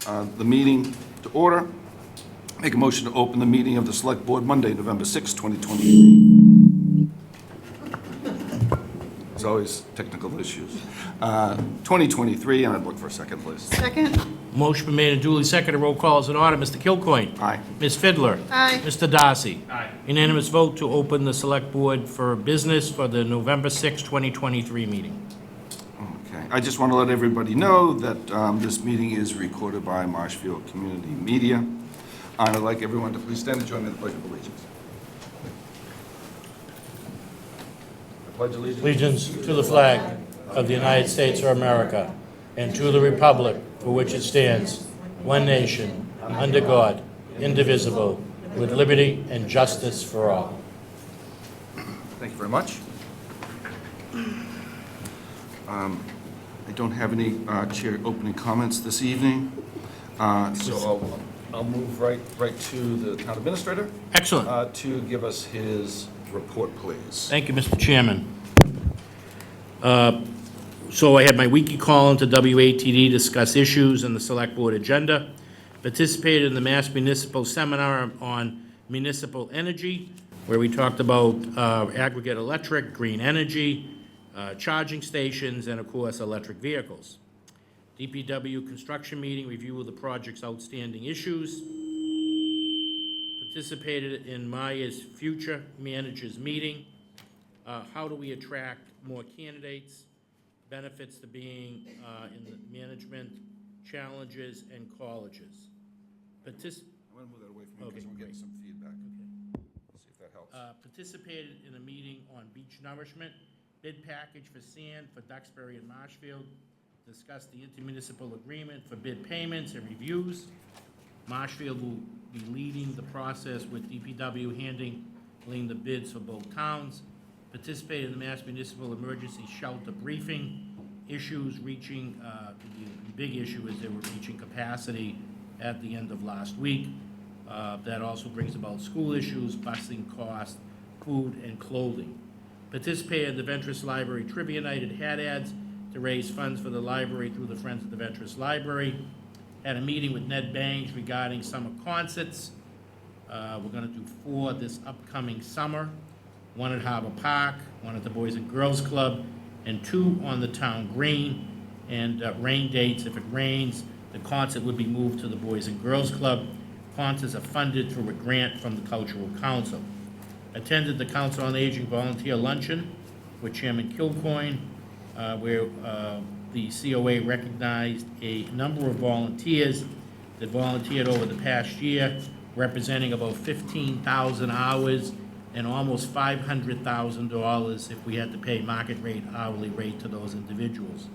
the meeting to order. Make a motion to open the meeting of the Select Board Monday, November 6, 2023. There's always technical issues. 2023, and I'd look for a second, please. Second? Motion been made and duly seconded. Roll call is in order. Mr. Kilcoyne. Aye. Ms. Fiddler. Aye. Mr. Darcy. Aye. Unanimous vote to open the Select Board for business for the November 6, 2023 meeting. Okay. I just want to let everybody know that this meeting is recorded by Marshfield Community Media. And I'd like everyone to please stand and join me in the Pledge of Allegiance. I pledge Allegiance to the flag of the United States of America and to the republic for which it stands, one nation, under God, indivisible, with liberty and justice for all. Thank you very much. I don't have any chair opening comments this evening, so I'll move right to the town administrator Excellent. to give us his report, please. Thank you, Mr. Chairman. So I had my weekly call into WATD, discuss issues in the Select Board agenda. Participated in the Mass Municipal Seminar on Municipal Energy, where we talked about aggregate electric, green energy, charging stations, and of course, electric vehicles. DPW construction meeting, review of the project's outstanding issues. Participated in Maya's future managers meeting. How do we attract more candidates? Benefits to being in the management, challenges, and colleges. I'm going to move that away from you because we're getting some feedback. See if that helps. Participated in a meeting on beach nourishment, bid package for sand for Duxbury and Marshfield. Discussed the intermunicipal agreement for bid payments and reviews. Marshfield will be leading the process with DPW handling the bids for both towns. Participated in the Mass Municipal Emergency Shelter briefing. Issues reaching, the big issue is they were reaching capacity at the end of last week. That also brings about school issues, busing costs, food, and clothing. Participated in the Ventress Library Trivia Night at Hadads to raise funds for the library through the Friends of the Ventress Library. Had a meeting with Ned Bangs regarding summer concerts. We're going to do 4 this upcoming summer. 1 at Harbor Park, 1 at the Boys and Girls Club, and 2 on the town green. And rain dates, if it rains, the concert would be moved to the Boys and Girls Club. Concerts are funded through a grant from the Cultural Council. Attended the Council on Aging volunteer luncheon with Chairman Kilcoyne, where the COA recognized a number of volunteers that volunteered over the past year, representing about 15,000 hours and almost $500,000 if we had to pay market rate, hourly rate to those individuals.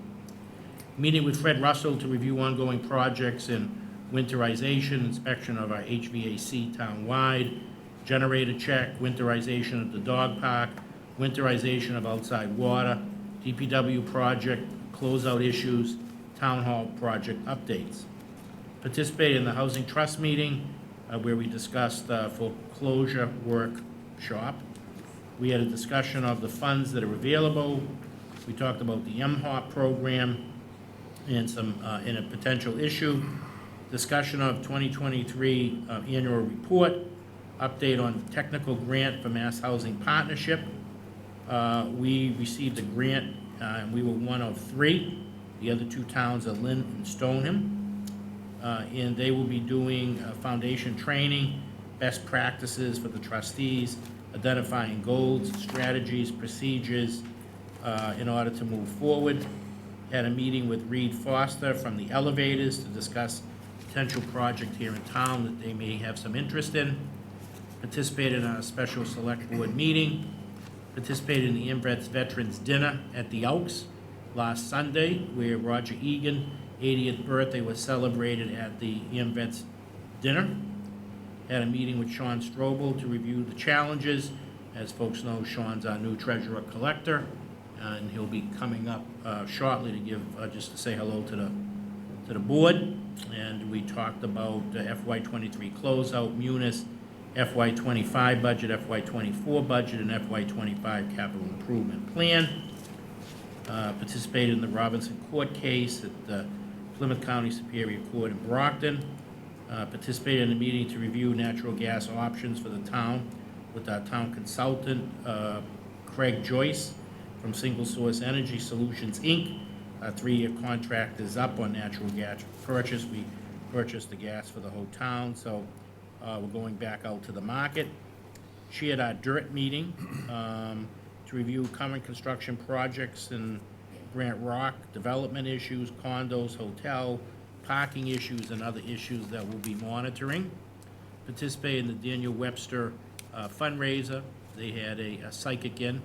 Meeting with Fred Russell to review ongoing projects in winterization, inspection of our HVAC town-wide, generator check, winterization of the dog park, winterization of outside water, DPW project, closeout issues, town hall project updates. Participated in the Housing Trust meeting where we discussed foreclosure workshop. We had a discussion of the funds that are available. We talked about the MHOP program and in a potential issue. Discussion of 2023 annual report. Update on technical grant for Mass Housing Partnership. We received a grant, and we were one of 3. The other 2 towns are Lynn and Stoneham. And they will be doing foundation training, best practices for the trustees, identifying goals, strategies, procedures in order to move forward. Had a meeting with Reed Foster from the Elevators to discuss potential project here in town that they may have some interest in. Participated in a special select board meeting. Participated in the IMVETS Veterans Dinner at the Elks last Sunday, where Roger Egan, 80th birthday, was celebrated at the IMVETS dinner. Had a meeting with Sean Strobel to review the challenges. As folks know, Sean's our new treasurer collector, and he'll be coming up shortly to give just to say hello to the board. And we talked about FY23 closeout, Munis, FY25 budget, FY24 budget, and FY25 capital improvement plan. Participated in the Robinson court case at the Plymouth County Superior Court in Brockton. Participated in the meeting to review natural gas options for the town with our town consultant, Craig Joyce from Single Source Energy Solutions, Inc. Our 3-year contract is up on natural gas purchase. We purchased the gas for the whole town, so we're going back out to the market. Chaired our dirt meeting to review current construction projects in Grant Rock, development issues, condos, hotel, parking issues, and other issues that we'll be monitoring. Participated in the Daniel Webster fundraiser. They had a psychic in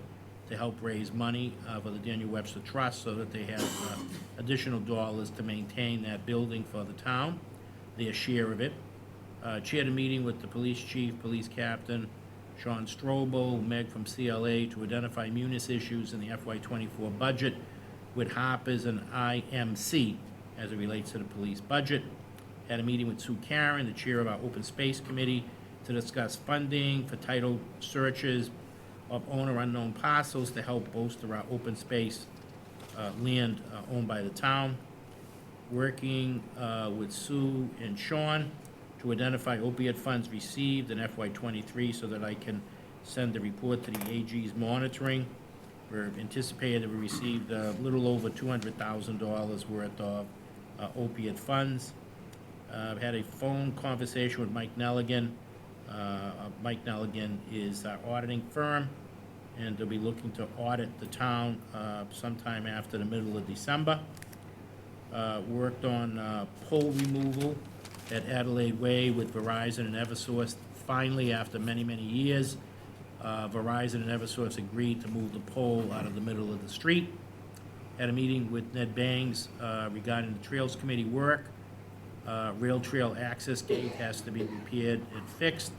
to help raise money for the Daniel Webster Trust so that they have additional dollars to maintain that building for the town, their share of it. Chaired a meeting with the police chief, police captain, Sean Strobel, Meg from CLA to identify munis issues in the FY24 budget with Harper's and IMC as it relates to the police budget. Had a meeting with Sue Karen, the chair of our open space committee, to discuss funding for title searches of owner unknown parcels to help bolster our open space land owned by the town. Working with Sue and Sean to identify opiate funds received in FY23 so that I can send a report to the AG's monitoring. We're anticipating that we received a little over $200,000 worth of opiate funds. I've had a phone conversation with Mike Nelligan. Mike Nelligan is our auditing firm, and they'll be looking to audit the town sometime after the middle of December. Worked on pole removal at Adelaide Way with Verizon and Eversource. Finally, after many, many years, Verizon and Eversource agreed to move the pole out of the middle of the street. Had a meeting with Ned Bangs regarding the Trails Committee work. Rail trail access gate has to be repaired and fixed.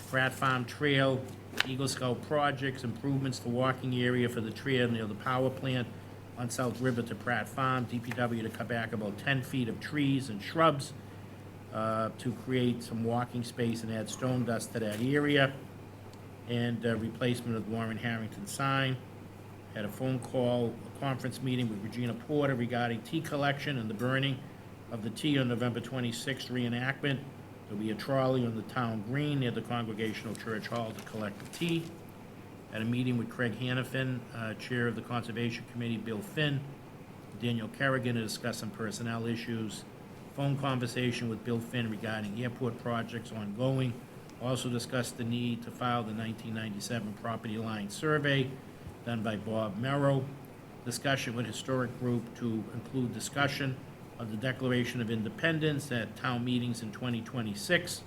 Pratt Farm Trail, Eagle Scout projects, improvements to walking area for the trail near the power plant on South River to Pratt Farm. DPW to cut back about 10 feet of trees and shrubs to create some walking space and add stone dust to that area. And replacement of the Warren Harrington sign. Had a phone call, a conference meeting with Regina Porter regarding tea collection and the burning of the tea on November 26th reenactment. There'll be a trolley on the town green near the Congregational Church Hall to collect the tea. Had a meeting with Craig Hannafin, chair of the Conservation Committee, Bill Finn, Daniel Kerrigan to discuss some personnel issues. Phone conversation with Bill Finn regarding airport projects ongoing. Also discussed the need to file the 1997 property line survey done by Bob Merrow. Discussion with historic group to include discussion of the Declaration of Independence at town meetings in 2026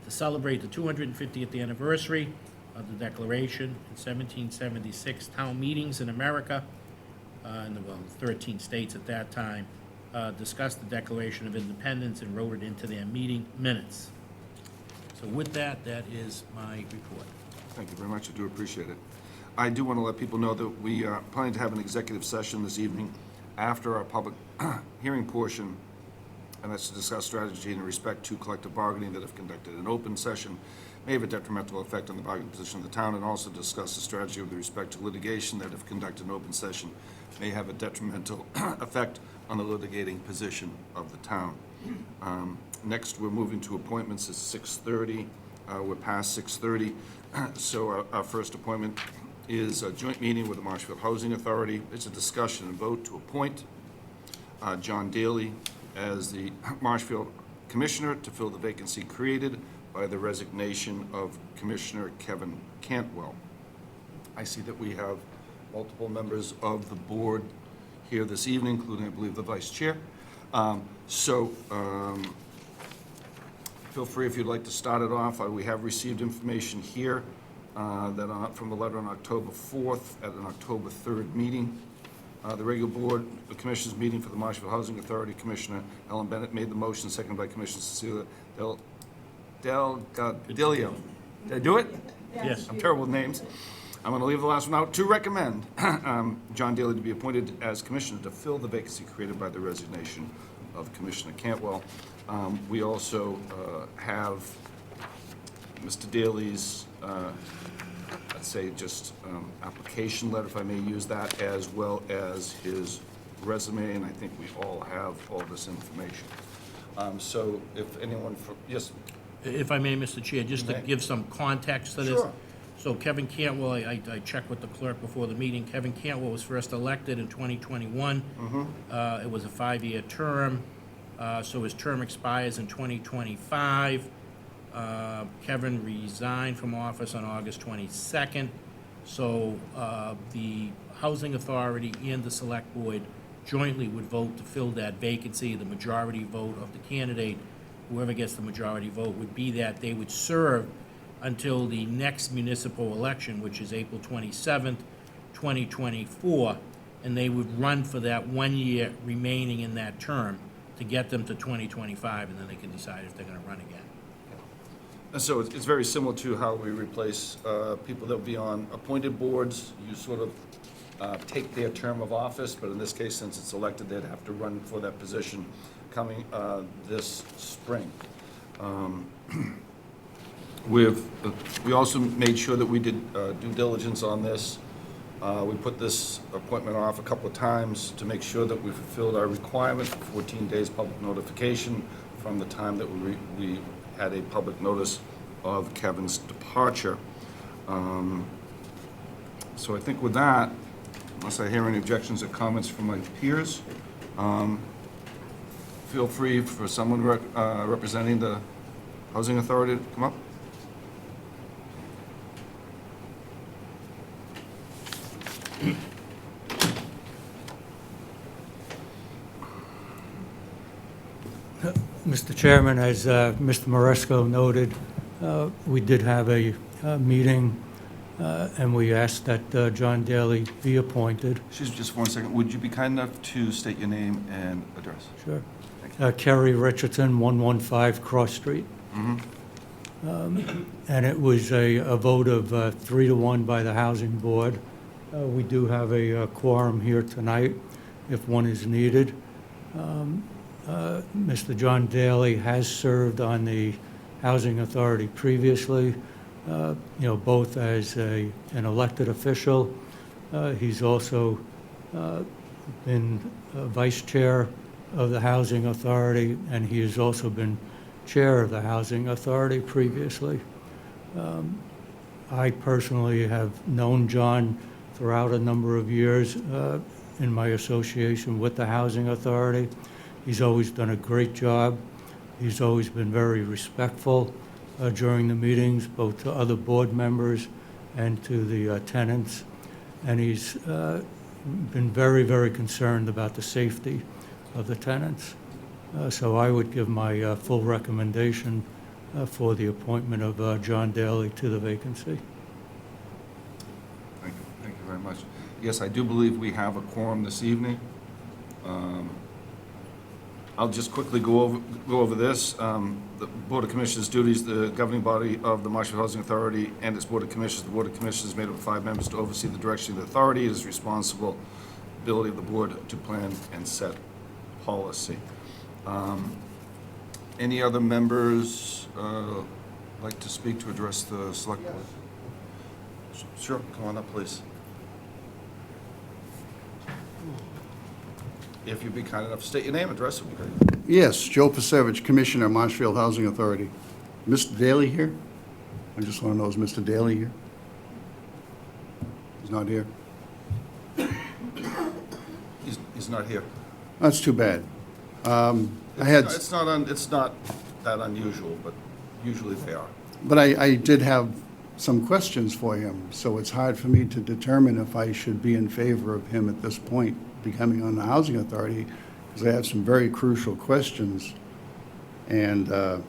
to celebrate the 250th anniversary of the Declaration in 1776 town meetings in America, in the 13 states at that time, discussed the Declaration of Independence and wrote it into their meeting minutes. So with that, that is my report. Thank you very much. I do appreciate it. I do want to let people know that we are planning to have an executive session this evening after our public hearing portion, and that's to discuss strategy in respect to collective bargaining that if conducted in open session may have a detrimental effect on the bargaining position of the town, and also discuss the strategy with respect to litigation that if conducted in open session may have a detrimental effect on the litigating position of the town. Next, we're moving to appointments at 6:30. We're past 6:30. So our first appointment is a joint meeting with the Marshfield Housing Authority. It's a discussion and vote to appoint John Daly as the Marshfield Commissioner to fill the vacancy created by the resignation of Commissioner Kevin Cantwell. I see that we have multiple members of the board here this evening, including, I believe, the Vice Chair. Feel free if you'd like to start it off. We have received information here that from the letter on October 4th at an October 3rd meeting. The regular board, the commissioners meeting for the Marshfield Housing Authority, Commissioner Ellen Bennett made the motion, seconded by Commissioner Cecilia Delgadillo. Did I do it? Yes. I'm terrible with names. I'm going to leave the last one out. To recommend John Daly to be appointed as commissioner to fill the vacancy created by the resignation of Commissioner Cantwell. We also have Mr. Daly's, let's say, just application letter, if I may use that, as well as his resume, and I think we all have all this information. So if anyone, yes, If I may, Mr. Chair, just to May. give some context to this. Sure. So Kevin Cantwell, I checked with the clerk before the meeting. Kevin Cantwell was first elected in 2021. It was a 5-year term, so his term expires in 2025. Kevin resigned from office on August 22nd. So the Housing Authority and the Select Board jointly would vote to fill that vacancy. The majority vote of the candidate, whoever gets the majority vote, would be that they would serve until the next municipal election, which is April 27th, 2024, and they would run for that 1 year remaining in that term to get them to 2025, and then they can decide if they're going to run again. and so it's very similar to how we replace people that will be on appointed boards. You sort of take their term of office, but in this case, since it's elected, they'd have to run for that position coming this spring. We also made sure that we did due diligence on this. We put this appointment off a couple of times to make sure that we fulfilled our requirement for 14 days public notification from the time that we had a public notice of Kevin's departure. So I think with that, unless I hear any objections or comments from my peers, feel free for someone representing the Housing Authority to come up. Mr. Chairman, as Mr. Maresco noted, we did have a meeting, and we asked that John Daly be appointed. Excuse me just 1 second. Would you be kind enough to state your name and address? Sure. Kerry Richardson, 115 Cross Street. And it was a vote of 3-1 by the Housing Board. We do have a quorum here tonight if one is needed. Mr. John Daly has served on the Housing Authority previously, both as an elected official. He's also been vice chair of the Housing Authority, and he has also been chair of the Housing Authority previously. I personally have known John throughout a number of years in my association with the Housing Authority. He's always done a great job. He's always been very respectful during the meetings, both to other board members and to the tenants. And he's been very, very concerned about the safety of the tenants. So I would give my full recommendation for the appointment of John Daly to the vacancy. Thank you very much. Yes, I do believe we have a quorum this evening. I'll just quickly go over this. The Board of Commissioners' duties, the governing body of the Marshfield Housing Authority and its Board of Commissioners. The Board of Commissioners is made up of 5 members to oversee the direction of the authority. It is responsibility of the board to plan and set policy. Any other members like to speak to address the select board? Sure, come on up, please. If you'd be kind enough to state your name, address would be great. Yes, Joe Pasevich, Commissioner, Marshfield Housing Authority. Mr. Daly here? I just want to know, is Mr. Daly here? He's not here? He's not here. That's too bad. I had, It's not that unusual, but usually they are. but I did have some questions for him, so it's hard for me to determine if I should be in favor of him at this point becoming on the Housing Authority, because I have some very crucial questions, and I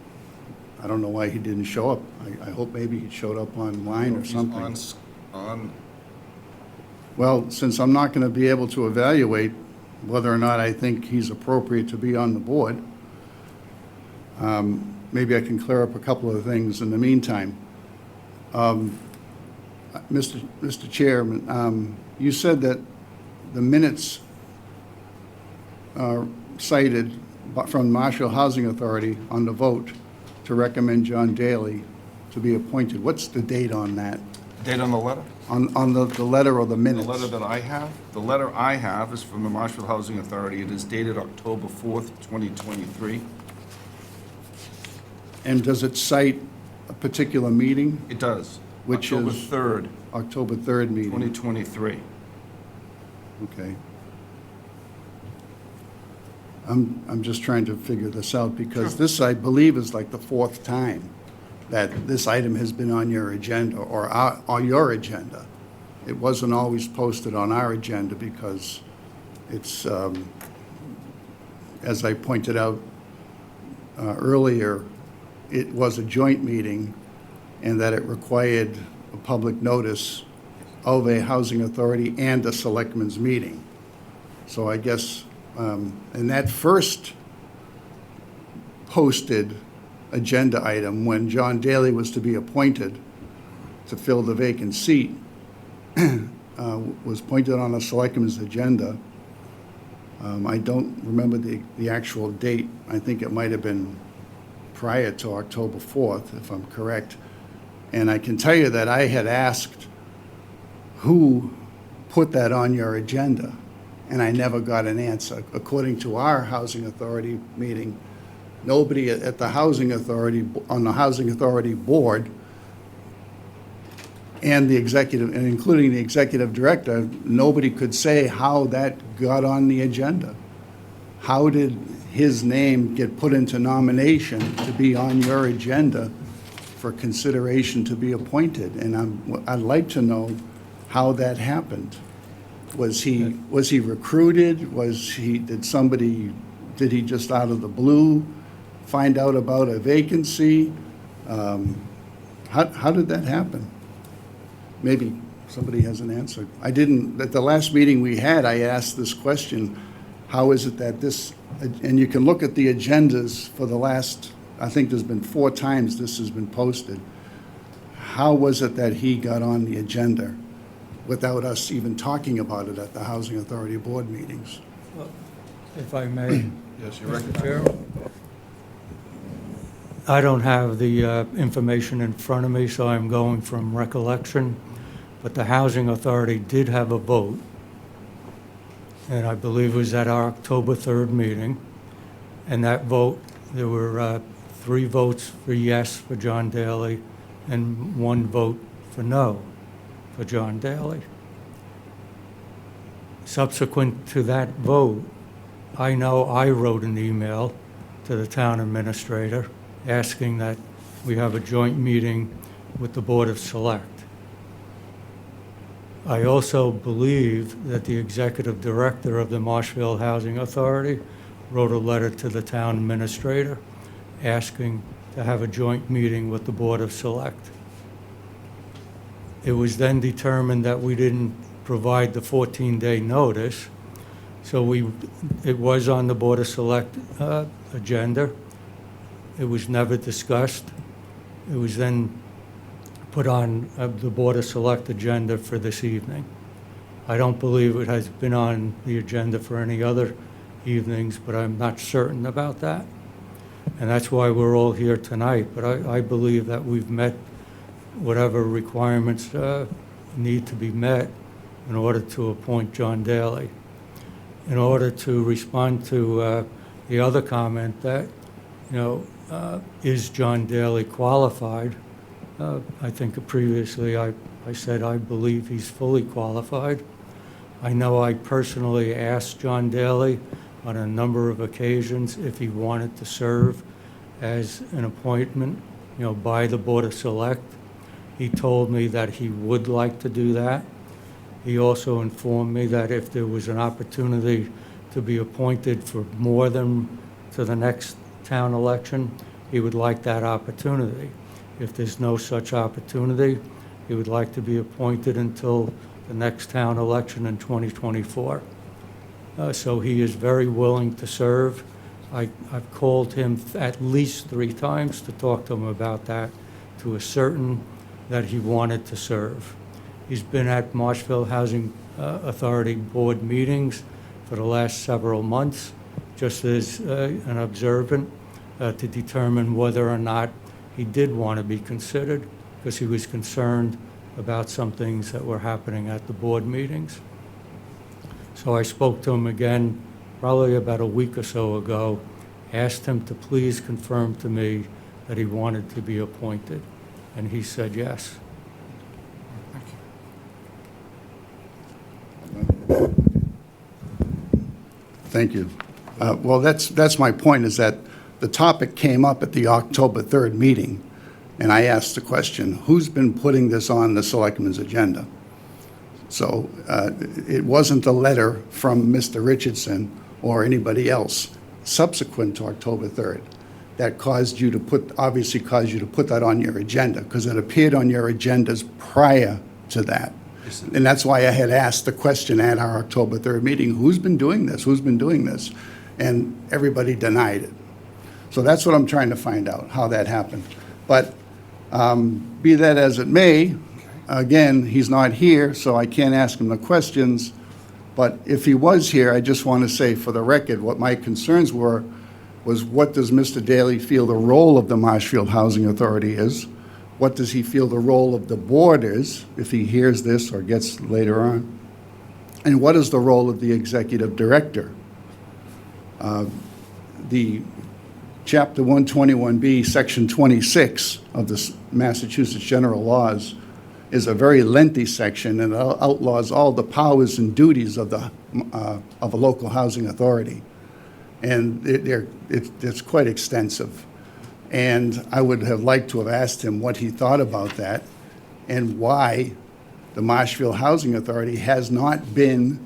don't know why he didn't show up. I hope maybe he showed up online or He's something. on, Well, since I'm not going to be able to evaluate whether or not I think he's appropriate to be on the board, maybe I can clear up a couple of things in the meantime. Mr. Chairman, you said that the minutes cited from Marshfield Housing Authority on the vote to recommend John Daly to be appointed. What's the date on that? Date on the letter? On the letter or the The minutes? letter that I have? The letter I have is from the Marshfield Housing Authority. It is dated October 4th, 2023. And does it cite a particular meeting? It does. Which October is- 3rd, October 3rd meeting? 2023. Okay. I'm just trying to figure this out, because this, I believe, is like the fourth time that this item has been on your agenda, or on your agenda. It wasn't always posted on our agenda because it's, as I pointed out earlier, it was a joint meeting, and that it required a public notice of a housing authority and a selectmen's meeting. So I guess, in that first posted agenda item, when John Daly was to be appointed to fill the vacant seat, was pointed on a selectmen's agenda. I don't remember the actual date. I think it might have been prior to October 4th, if I'm correct. And I can tell you that I had asked who put that on your agenda, and I never got an answer. According to our housing authority meeting, nobody at the housing authority, on the housing authority board, and the executive, and including the executive director, nobody could say how that got on the agenda. How did his name get put into nomination to be on your agenda for consideration to be appointed? And I'd like to know how that happened. Was he recruited? Did he just out of the blue find out about a vacancy? How did that happen? Maybe somebody has an answer. I didn't, at the last meeting we had, I asked this question, how is it that this, and you can look at the agendas for the last, I think there's been 4 times this has been posted. How was it that he got on the agenda without us even talking about it at the Housing Authority board meetings? If I may. Yes, you're Mr. right. Chair, I don't have the information in front of me, so I'm going from recollection, but the Housing Authority did have a vote, and I believe it was at our October 3rd meeting, and that vote, there were 3 votes for yes for John Daly and 1 vote for no for John Daly. Subsequent to that vote, I know I wrote an email to the town administrator asking that we have a joint meeting with the Board of Select. I also believe that the executive director of the Marshfield Housing Authority wrote a letter to the town administrator asking to have a joint meeting with the Board of Select. It was then determined that we didn't provide the 14-day notice, so it was on the Board of Select agenda. It was never discussed. It was then put on the Board of Select agenda for this evening. I don't believe it has been on the agenda for any other evenings, but I'm not certain about that. And that's why we're all here tonight. But I believe that we've met whatever requirements need to be met in order to appoint John Daly. In order to respond to the other comment that, is John Daly qualified? I think previously I said I believe he's fully qualified. I know I personally asked John Daly on a number of occasions if he wanted to serve as an appointment, by the Board of Select. He told me that he would like to do that. He also informed me that if there was an opportunity to be appointed for more than to the next town election, he would like that opportunity. If there's no such opportunity, he would like to be appointed until the next town election in 2024. So he is very willing to serve. I've called him at least 3 times to talk to him about that, to ascertain that he wanted to serve. He's been at Marshfield Housing Authority board meetings for the last several months, just as an observant to determine whether or not he did want to be considered, because he was concerned about some things that were happening at the board meetings. So I spoke to him again probably about a week or so ago, asked him to please confirm to me that he wanted to be appointed, and he said yes. Thank you. Well, that's my point, is that the topic came up at the October 3rd meeting, and I asked the question, who's been putting this on the selectmen's agenda? So it wasn't a letter from Mr. Richardson or anybody else subsequent to October 3rd that obviously caused you to put that on your agenda, because it appeared on your agendas prior to that. And that's why I had asked the question at our October 3rd meeting, who's been doing this? Who's been doing this? And everybody denied it. So that's what I'm trying to find out, how that happened. But be that as it may, again, he's not here, so I can't ask him the questions. But if he was here, I just want to say for the record, what my concerns was what does Mr. Daly feel the role of the Marshfield Housing Authority is? What does he feel the role of the board is, if he hears this or gets later on? And what is the role of the executive director? The Chapter 121B, Section 26 of the Massachusetts General Laws is a very lengthy section, and it outlaws all the powers and duties of a local housing authority. And it's quite extensive. And I would have liked to have asked him what he thought about that and why the Marshfield Housing Authority has not been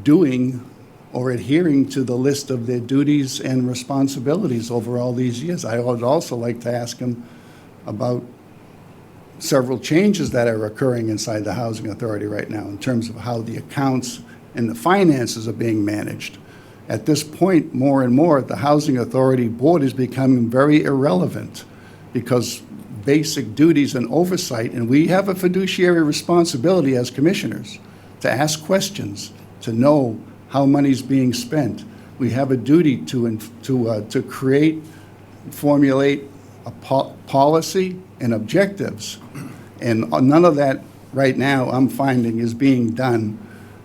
doing or adhering to the list of their duties and responsibilities over all these years. I would also like to ask him about several changes that are occurring inside the Housing Authority right now in terms of how the accounts and the finances are being managed. At this point, more and more, the Housing Authority Board is becoming very irrelevant because basic duties and oversight, and we have a fiduciary responsibility as commissioners to ask questions, to know how money's being spent. We have a duty to create, formulate a policy and objectives, and none of that right now I'm finding is being done.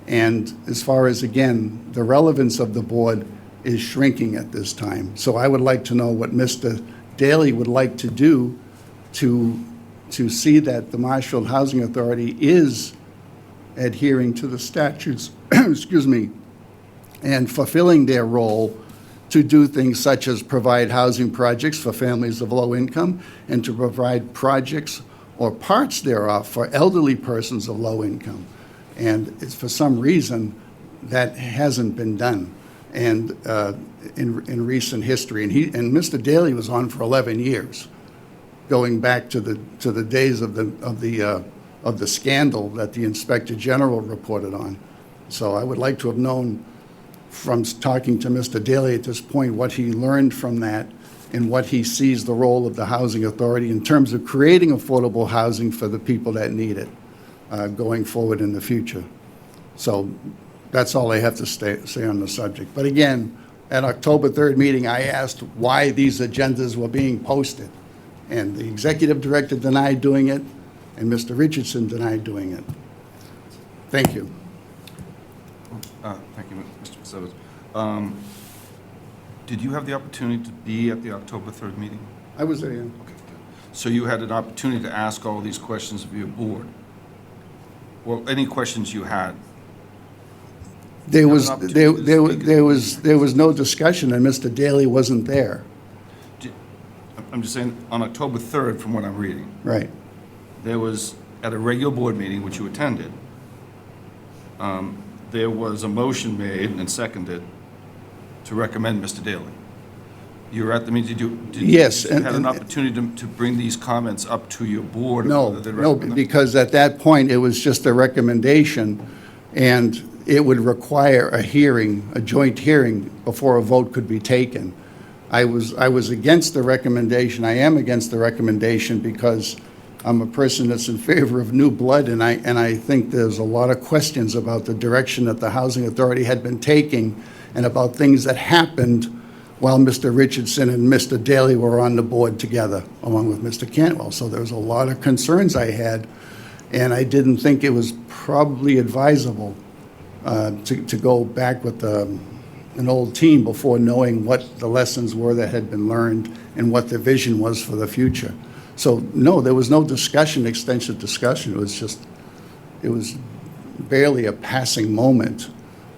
And as far as, again, the relevance of the board is shrinking at this time. So I would like to know what Mr. Daly would like to do to see that the Marshfield Housing Authority is adhering to the statutes, excuse me, and fulfilling their role to do things such as provide housing projects for families of low income and to provide projects or parts thereof for elderly persons of low income. And it's, for some reason, that hasn't been done and in recent history. And Mr. Daly was on for 11 years, going back to the days of the scandal that the Inspector General reported on. So I would like to have known from talking to Mr. Daly at this point what he learned from that and what he sees the role of the Housing Authority in terms of creating affordable housing for the people that need it going forward in the future. So that's all I have to say on the subject. But again, at October 3rd meeting, I asked why these agendas were being posted. And the executive director denied doing it, and Mr. Richardson denied doing it. Thank you. Thank you, Mr. Severs. Did you have the opportunity to be at the October 3rd meeting? I was there. Okay, good. So you had an opportunity to ask all these questions of your board? Well, any questions you had? There was Have an opportunity to speak. there was no discussion, and Mr. Daly wasn't there. I'm just saying, on October 3rd, from what I'm reading, Right. there was, at a regular board meeting, which you attended, there was a motion made and seconded to recommend Mr. Daly. You were at the meeting, Yes, you had an and- opportunity to bring these comments up to your board? No, whether they no, recommend them? because at that point, it was just a recommendation, and it would require a hearing, a joint hearing, before a vote could be taken. I was against the recommendation. I am against the recommendation because I'm a person that's in favor of new blood, and I think there's a lot of questions about the direction that the Housing Authority had been taking and about things that happened while Mr. Richardson and Mr. Daly were on the board together, along with Mr. Cantwell. So there was a lot of concerns I had, And I didn't think it was probably advisable to go back with an old team before knowing what the lessons were that had been learned and what the vision was for the future. So, no, there was no discussion, extensive discussion. It was barely a passing moment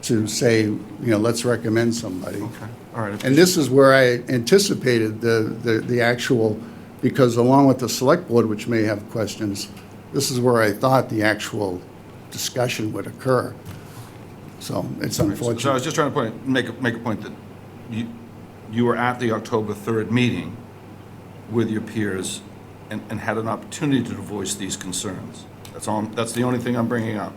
to say, let's recommend somebody. Okay, all right. And this is where I anticipated the actual, because along with the select board, which may have questions, this is where I thought the actual discussion would occur. So it's So I unfortunate. was just trying to make a point that you were at the October 3rd meeting with your peers and had an opportunity to voice these concerns. That's the only thing I'm bringing up.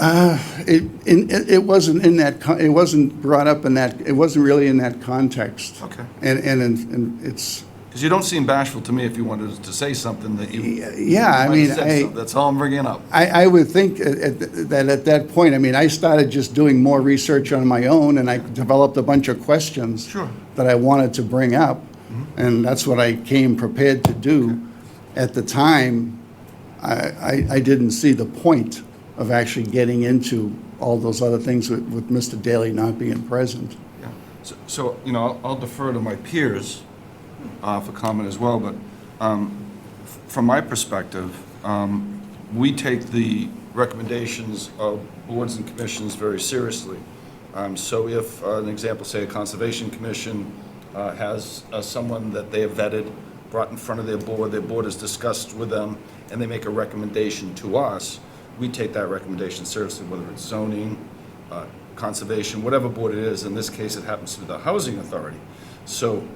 It wasn't in that, it wasn't brought up in that, it wasn't really in that context. Okay. And it's, Because you don't seem bashful to me if you wanted to say something that you. yeah, I might mean, have said so. That's all I'm bringing up. I would think that at that point, I mean, I started just doing more research on my own, and I developed a bunch of questions Sure. that I wanted to bring up, and that's what I came prepared to do. At the time, I didn't see the point of actually getting into all those other things with Mr. Daley not being present. Yeah. So I'll defer to my peers for comment as well, but from my perspective, we take the recommendations of boards and commissions very seriously. So if, an example, say a Conservation Commission has someone that they have vetted, brought in front of their board has discussed with them, and they make a recommendation to us, we take that recommendation seriously, whether it's zoning, conservation, whatever board it is. In this case, it happens to be the Housing Authority. So,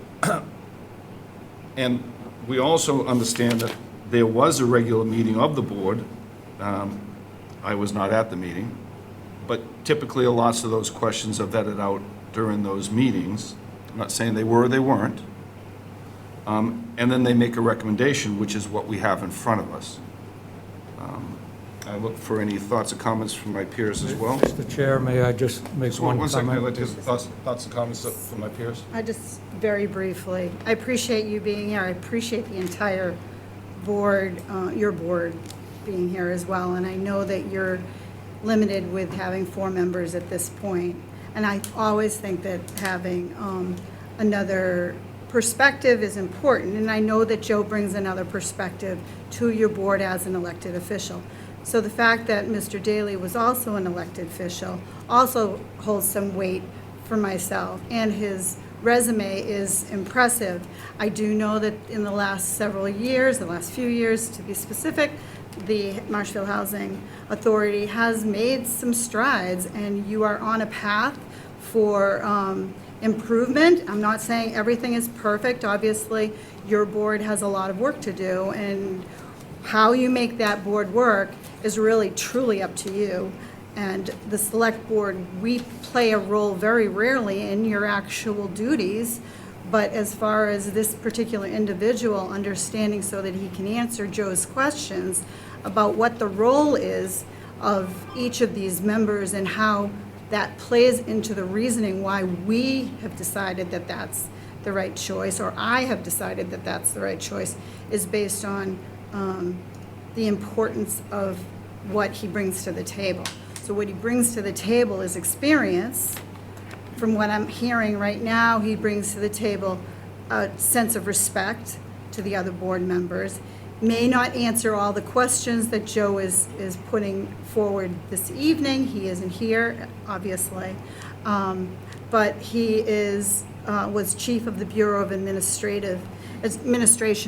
and we also understand that there was a regular meeting of the board. I was not at the meeting, but typically lots of those questions are vetted out during those meetings. I'm not saying they were or they weren't. And then they make a recommendation, which is what we have in front of us. I look for any thoughts or comments from my peers as well. Mr. Chair, may I just make So one one second, I'd comment? like to get thoughts and comments from my peers. I just, very briefly, I appreciate you being here. I appreciate the entire board, your board being here as well. And I know that you're limited with having 4 members at this point. And I always think that having another perspective is important. And I know that Joe brings another perspective to your board as an elected official. So the fact that Mr. Daley was also an elected official also holds some weight for myself, and his resume is impressive. I do know that in the last several years, the last few years to be specific, the Marshfield Housing Authority has made some strides, and you are on a path for improvement. I'm not saying everything is perfect. Obviously, your board has a lot of work to do, and how you make that board work is really truly up to you. And the select board, we play a role very rarely in your actual duties, but as far as this particular individual understanding so that he can answer Joe's questions about what the role is of each of these members and how that plays into the reasoning why we have decided that that's the right choice, or I have decided that that's the right choice, is based on the importance of what he brings to the table. So what he brings to the table is experience. From what I'm hearing right now, he brings to the table a sense of respect to the other board members. May not answer all the questions that Joe is putting forward this evening. He isn't here, obviously. But he was chief of the Bureau of Administration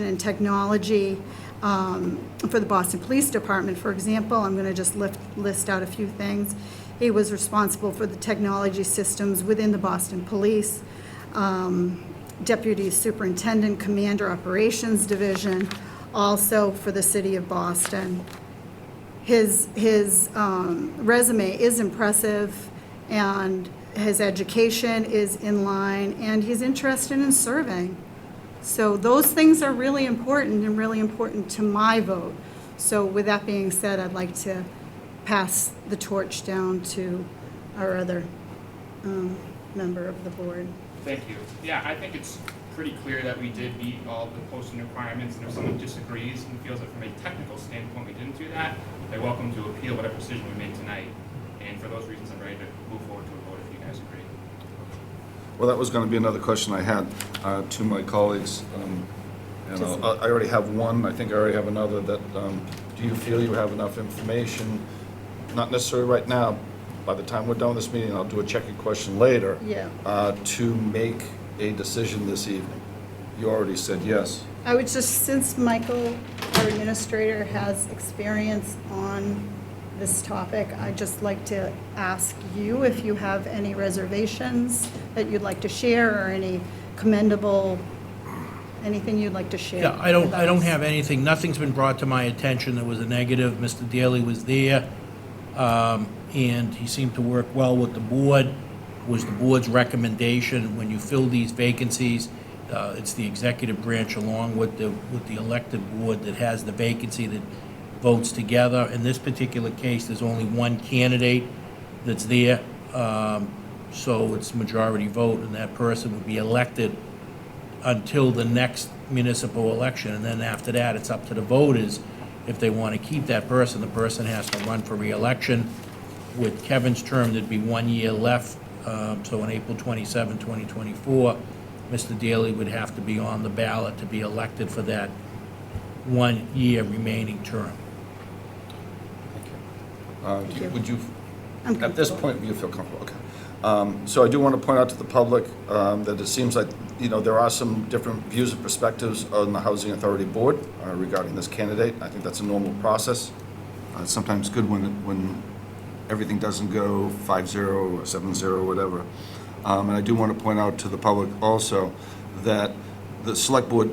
and Technology for the Boston Police Department, for example. I'm going to just list out a few things. He was responsible for the technology systems within the Boston Police, Deputy Superintendent, Commander Operations Division, also for the City of Boston. His resume is impressive, and his education is in line, and he's interested in serving. So those things are really important and really important to my vote. So with that being said, I'd like to pass the torch down to our other member of the board. Thank you. Yeah, I think it's pretty clear that we did meet all the posting requirements, and if someone disagrees and feels that from a technical standpoint we didn't do that, they're welcome to appeal whatever decision we made tonight. And for those reasons, I'm ready to move forward to a vote if you guys agree. Well, that was going to be another question I had to my colleagues. And I already have one, I think I already have another, that do you feel you have enough information, not necessarily right now, by the time we're done with this meeting, I'll do a checking question later, Yeah. to make a decision this evening? You already said yes. I would just, since Michael, our administrator, has experience on this topic, I'd just like to ask you if you have any reservations that you'd like to share, or any commendable, anything you'd like to share. Yeah, I don't with us. have anything, nothing's been brought to my attention that was a negative. Mr. Daly was there, and he seemed to work well with the board. It was the board's recommendation, when you fill these vacancies, it's the executive branch along with the elected board that has the vacancy that votes together. In this particular case, there's only one candidate that's there, so it's majority vote, and that person would be elected until the next municipal election, and then after that, it's up to the voters if they want to keep that person. The person has to run for re-election. With Kevin's term, there'd be 1 year left, so on April 27, 2024, Mr. Daly would have to be on the ballot to be elected for that 1 year remaining term. Would you, I'm at this comfortable. point, you feel comfortable? Okay. So I do want to point out to the public that it seems like, there are some different views and perspectives on the Housing Authority Board regarding this candidate. I think that's a normal process. It's sometimes good when everything doesn't go 5-0 or 7-0 or whatever. And I do want to point out to the public also that the Select Board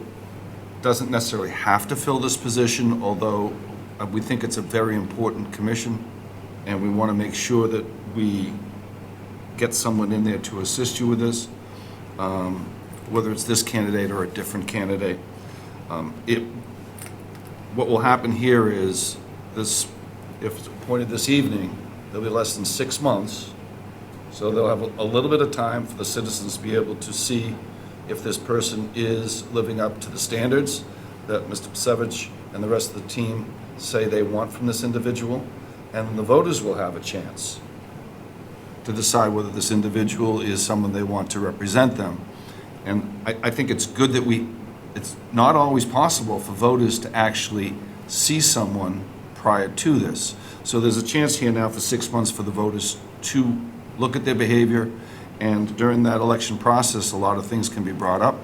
doesn't necessarily have to fill this position, although we think it's a very important commission, and we want to make sure that we get someone in there to assist you with this, whether it's this candidate or a different candidate. What will happen here is this, if it's appointed this evening, there'll be less than 6 months, so they'll have a little bit of time for the citizens to be able to see if this person is living up to the standards that Mr. Pasevich and the rest of the team say they want from this individual, and the voters will have a chance to decide whether this individual is someone they want to represent them. And I think it's good that it's not always possible for voters to actually see someone prior to this. So there's a chance here now for 6 months for the voters to look at their behavior, and during that election process, a lot of things can be brought up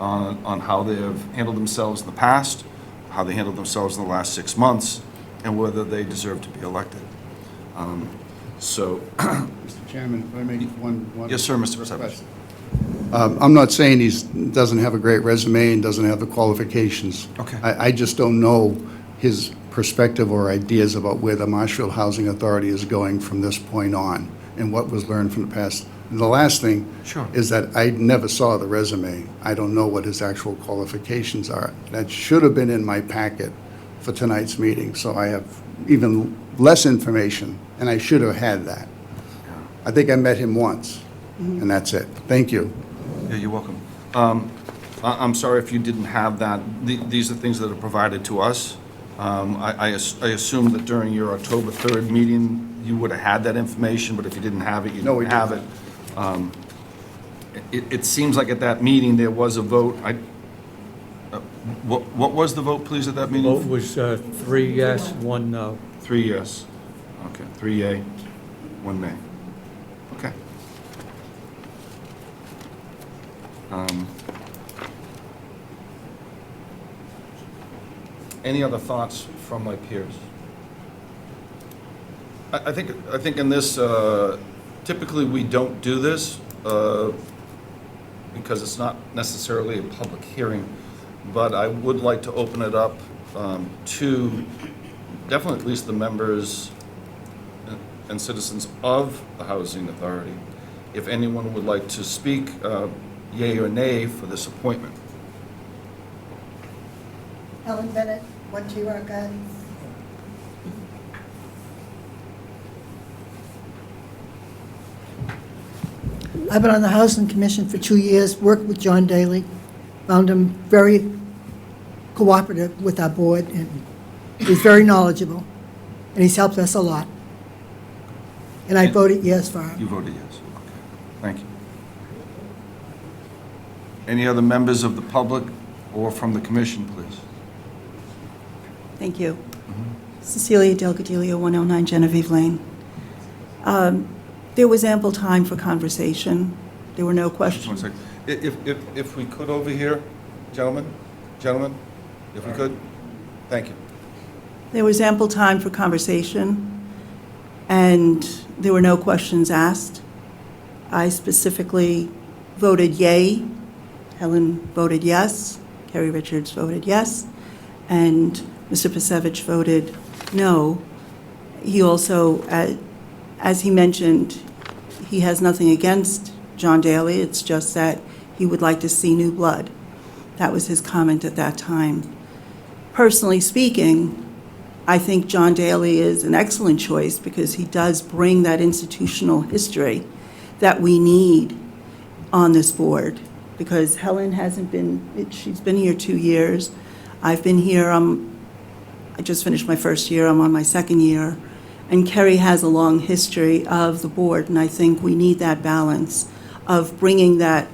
on how they have handled themselves in the past, how they handled themselves in the last 6 months, and whether they deserve to be elected. So, Mr. Chairman, if I make one. yes, sir, Mr. Pasevich. request. I'm not saying he doesn't have a great resume and doesn't have the qualifications. Okay. I just don't know his perspective or ideas about where the Marshfield Housing Authority is going from this point on, and what was learned from the past. And the last thing Sure. is that I never saw the resume. I don't know what his actual qualifications are. That should have been in my packet for tonight's meeting, so I have even less information, and I should have had that. I think I met him once, and that's it. Thank you. Yeah, you're welcome. I'm sorry if you didn't have that. These are things that are provided to us. I assume that during your October 3rd meeting, you would have had that information, but if you didn't have it, you No, we didn't have did it. It seems like at that meeting, there was a vote. What was the vote, please, at that meeting? Vote was 3 yes, 1 no. 3 yes. Okay, 3 yea, 1 nay. Okay. Any other thoughts from my peers? I think in this, typically we don't do this because it's not necessarily a public hearing, but I would like to open it up to definitely at least the members and citizens of the Housing Authority. If anyone would like to speak, yea or nay, for this appointment. Helen Bennett, 1 Rock Gardens. I've been on the Housing Commission for 2 years, worked with John Daly. Found him very cooperative with our board, and he's very knowledgeable, and he's helped us a lot. And I voted yes for him. You voted yes. Okay. Thank you. Any other members of the public or from the commission, please? Thank you. Cecilia Del Gadilio, 109 Genevieve Lane. There was ample time for conversation. There were no Just questions. one second. If we could over here, gentlemen, if we could, thank you. There was ample time for conversation, and there were no questions asked. I specifically voted yay. Helen voted yes. Kerry Richards voted yes. And Mr. Pasevich voted no. He also, as he mentioned, he has nothing against John Daly. It's just that he would like to see new blood. That was his comment at that time. Personally speaking, I think John Daly is an excellent choice because he does bring that institutional history that we need on this board. Because Helen hasn't been, she's been here 2 years. I've been here, I just finished my first year, I'm on my second year. And Kerry has a long history of the board, and I think we need that balance of bringing that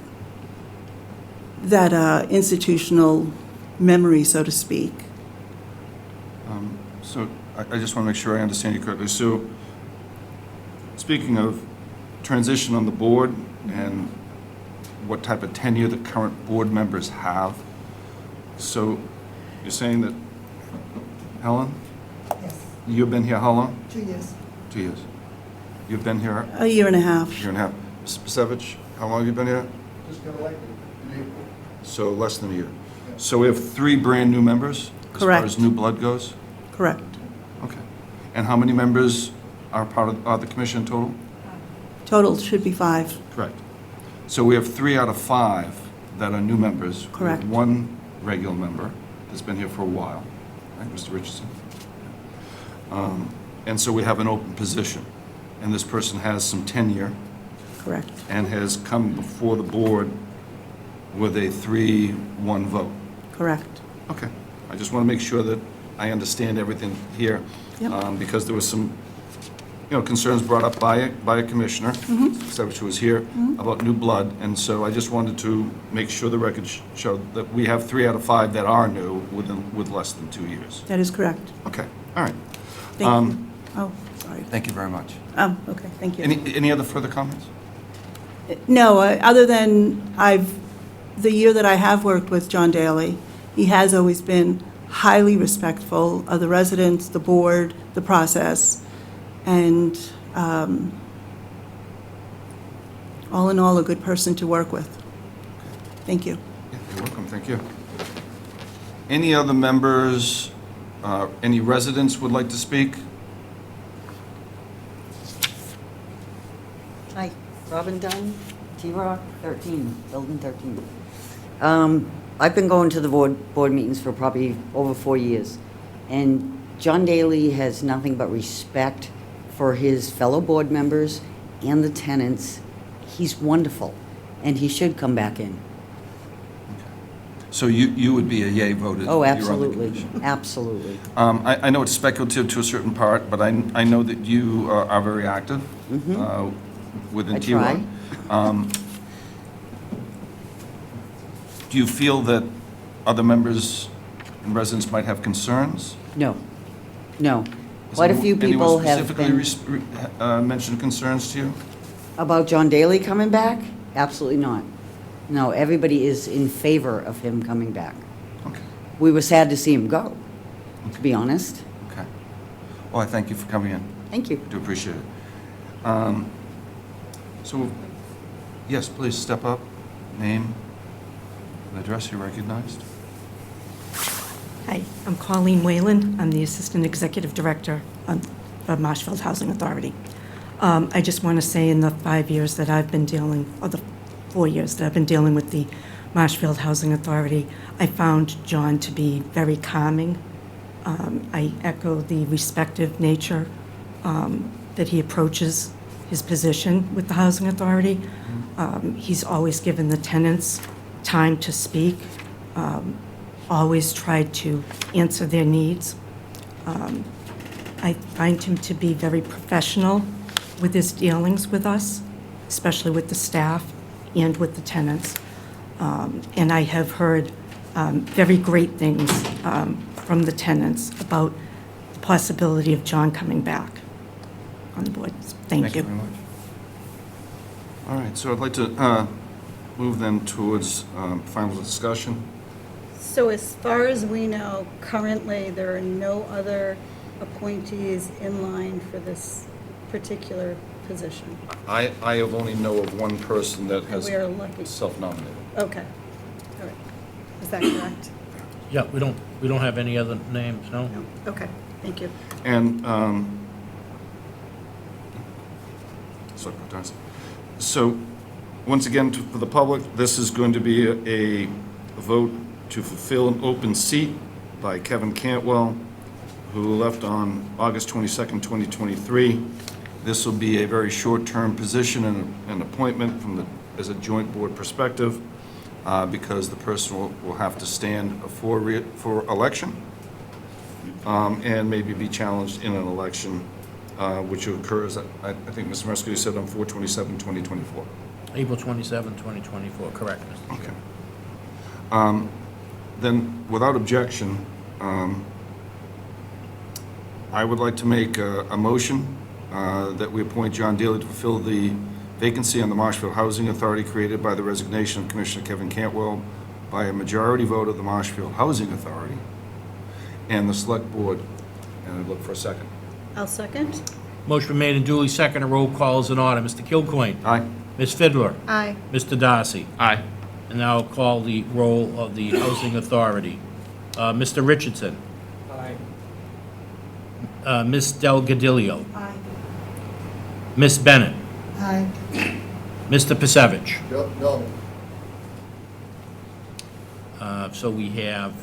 institutional memory, so to speak. So I just want to make sure I understand you correctly. So speaking of transition on the board and what type of tenure the current board members have, so you're saying that, Helen, Yes, you've been here how long? 2 years. 2 years. You've been here A year and a half. a year and a half. Mr. Pasevich, how long have you been here? Just got elected in April. So less than a year. So we have 3 brand-new members? As Correct. far as new blood goes? Correct. Okay. And how many members are part of the commission total? Total should be 5. Correct. So we have 3 out of 5 that are new members. We have Correct. 1 regular member that's been here for a while, right, Mr. Richardson? And so we have an open position, and this person has some tenure Correct. and has come before the board with a 3-1 vote. Correct. Okay. I just want to make sure that I understand everything here. Yep. Because there was some, concerns brought up by a commissioner, which was here, about new blood. And so I just wanted to make sure the record showed that we have 3 out of 5 that are new with less than 2 years. That is correct. Okay, all right. Thank you. Oh, sorry. Thank you very much. Okay, thank you. Any other further comments? No, other than the year that I have worked with John Daly, he has always been highly respectful of the residents, the board, the process, and all in all, a good person to work with. Thank you. Yeah, you're welcome, thank you. Any other members, any residents would like to speak? Hi, Robin Dunn, T-Rock 13, Building 13. I've been going to the board meetings for probably over 4 years, and John Daly has nothing but respect for his fellow board members and the tenants. He's wonderful, and he should come back in. So you would be a yay voted? Oh, you're on the absolutely, commission. absolutely. I know it's speculative to a certain part, but I know that you are very active within I T1. try. Do you feel that other members and residents might have concerns? No, no. Has Quite a few people have Anyone been, specifically mentioned concerns to you? about John Daly coming back? Absolutely not. No, everybody is in favor of him coming back. Okay, We were sad to see him go, to be honest. okay. Well, I thank you for coming in. Thank you. I do appreciate it. So, yes, please step up, name, and address, you're recognized. Hi, I'm Colleen Whalen. I'm the Assistant Executive Director of Marshfield Housing Authority. I just want to say in the 5 years that I've been dealing, or the 4 years that I've been dealing with the Marshfield Housing Authority, I found John to be very calming. I echo the respectful nature that he approaches his position with the Housing Authority. He's always given the tenants time to speak always tried to answer their needs. I find him to be very professional with his dealings with us, especially with the staff and with the tenants. And I have heard very great things from the tenants about the possibility of John coming back on the board. Thank you. very much. All right, so I'd like to move then towards final discussion. So as far as we know, currently, there are no other appointees in line for this particular position. I have only know of one person that has We are lucky. self-nominated. Okay, all right. Is that correct? Yeah, we don't have any other names, no? No? Okay, thank you. And, so, once again, for the public, this is going to be a vote to fulfill an open seat by Kevin Cantwell, who left on August 22nd, 2023. This will be a very short-term position and an appointment as a joint board perspective, because the person will have to stand for election, and maybe be challenged in an election, which occurs, I think Mr. Metzger said on 4/27/2024. April 27, 2024, correct, Mr. Okay. Chairman. Then, without objection, I would like to make a motion that we appoint John Daly to fulfill the vacancy on the Marshfield Housing Authority created by the resignation of Commissioner Kevin Cantwell by a majority vote of the Marshfield Housing Authority and the Select Board. And I'd look for a second. I'll second. Motion been made and duly seconded. Roll call is in order. Mr. Kilcoyne. Aye. Ms. Fiddler. Aye. Mr. Darcy. Aye. And now I'll call the roll of the Housing Authority. Mr. Richardson. Aye. Ms. Delgadillo. Aye. Ms. Bennett. Aye. Mr. Pasevich. No. So we have,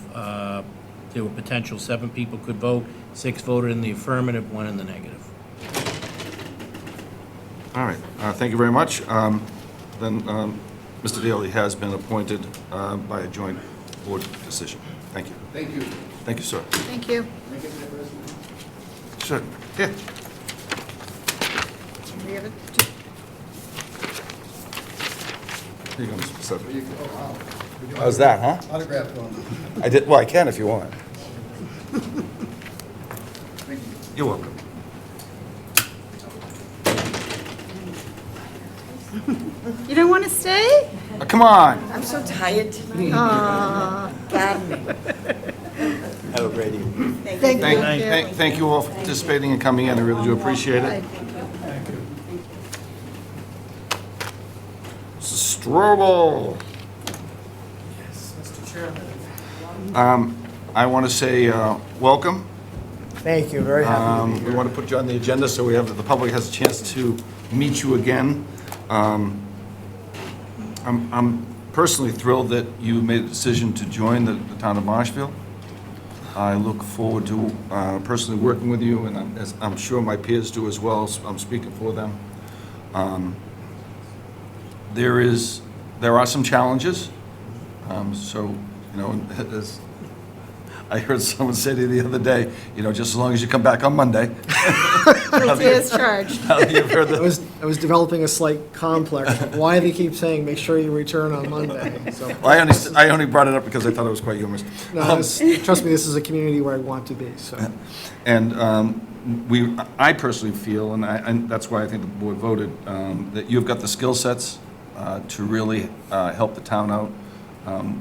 there were potential 7 people could vote, 6 voted in the affirmative, 1 in the negative. All right, thank you very much. Then Mr. Daly has been appointed by a joint board decision. Thank you. Thank you. Thank you, sir. Thank you. Sure. Yeah. We have it. Here you go, Mr. Pacific. How's that, huh? Autograph one. I did, well, I can if you want. You're welcome. You don't want to stay? Come on. I'm so tired tonight. Aw. Pardon me. Have a great evening. Thank you. Thank you all for participating and coming in. I really do appreciate it. Mrs. Strobel. Yes, Mr. Chairman. I want to say welcome. Thank you, very happy to be We here. want to put you on the agenda so the public has a chance to meet you again. I'm personally thrilled that you made a decision to join the town of Marshfield. I look forward to personally working with you, and as I'm sure my peers do as well. So I'm speaking for them. There are some challenges. So, as I heard someone say to you the other day, just as long as you come back on Monday. Guilty as charged. Now that you've heard I that. was developing a slight complex of why they keep saying, make sure you return on Monday. So, Well, I only brought it up because I thought it was quite humorous. no, trust me, this is a community where I want to be, so. And I personally feel, and that's why I think the board voted, that you've got the skill sets to really help the town out.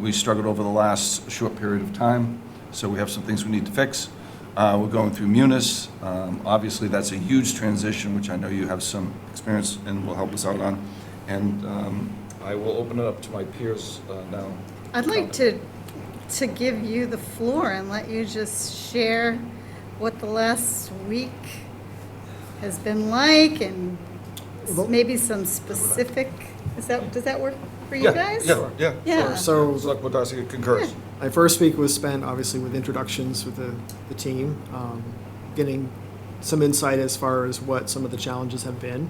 We struggled over the last short period of time, so we have some things we need to fix. We're going through Munis. Obviously, that's a huge transition, which I know you have some experience and will help us out on. And I will open it up to my peers now. I'd like to give you the floor and let you just share what the last week has been like and maybe some specific, does that work for you guys? Yeah. Yeah. So Select Board Darcy concurs. my first week was spent, obviously, with introductions with the team, getting some insight as far as what some of the challenges have been.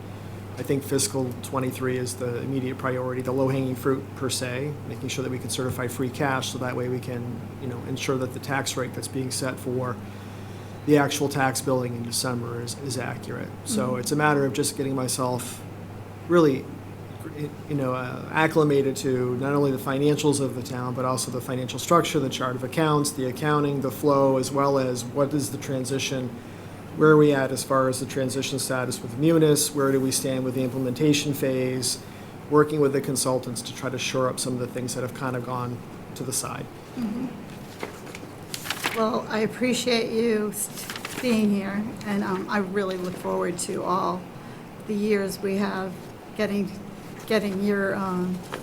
I think fiscal '23 is the immediate priority, the low-hanging fruit per se, making sure that we can certify free cash, so that way we can, ensure that the tax rate that's being set for the actual tax billing in December is accurate. So it's a matter of just getting myself really, acclimated to not only the financials of the town, but also the financial structure, the chart of accounts, the accounting, the flow, as well as what is the transition, where are we at as far as the transition status with Munis, where do we stand with the implementation phase, working with the consultants to try to shore up some of the things that have kind of gone to the side. Well, I appreciate you being here, and I really look forward to all the years we have getting your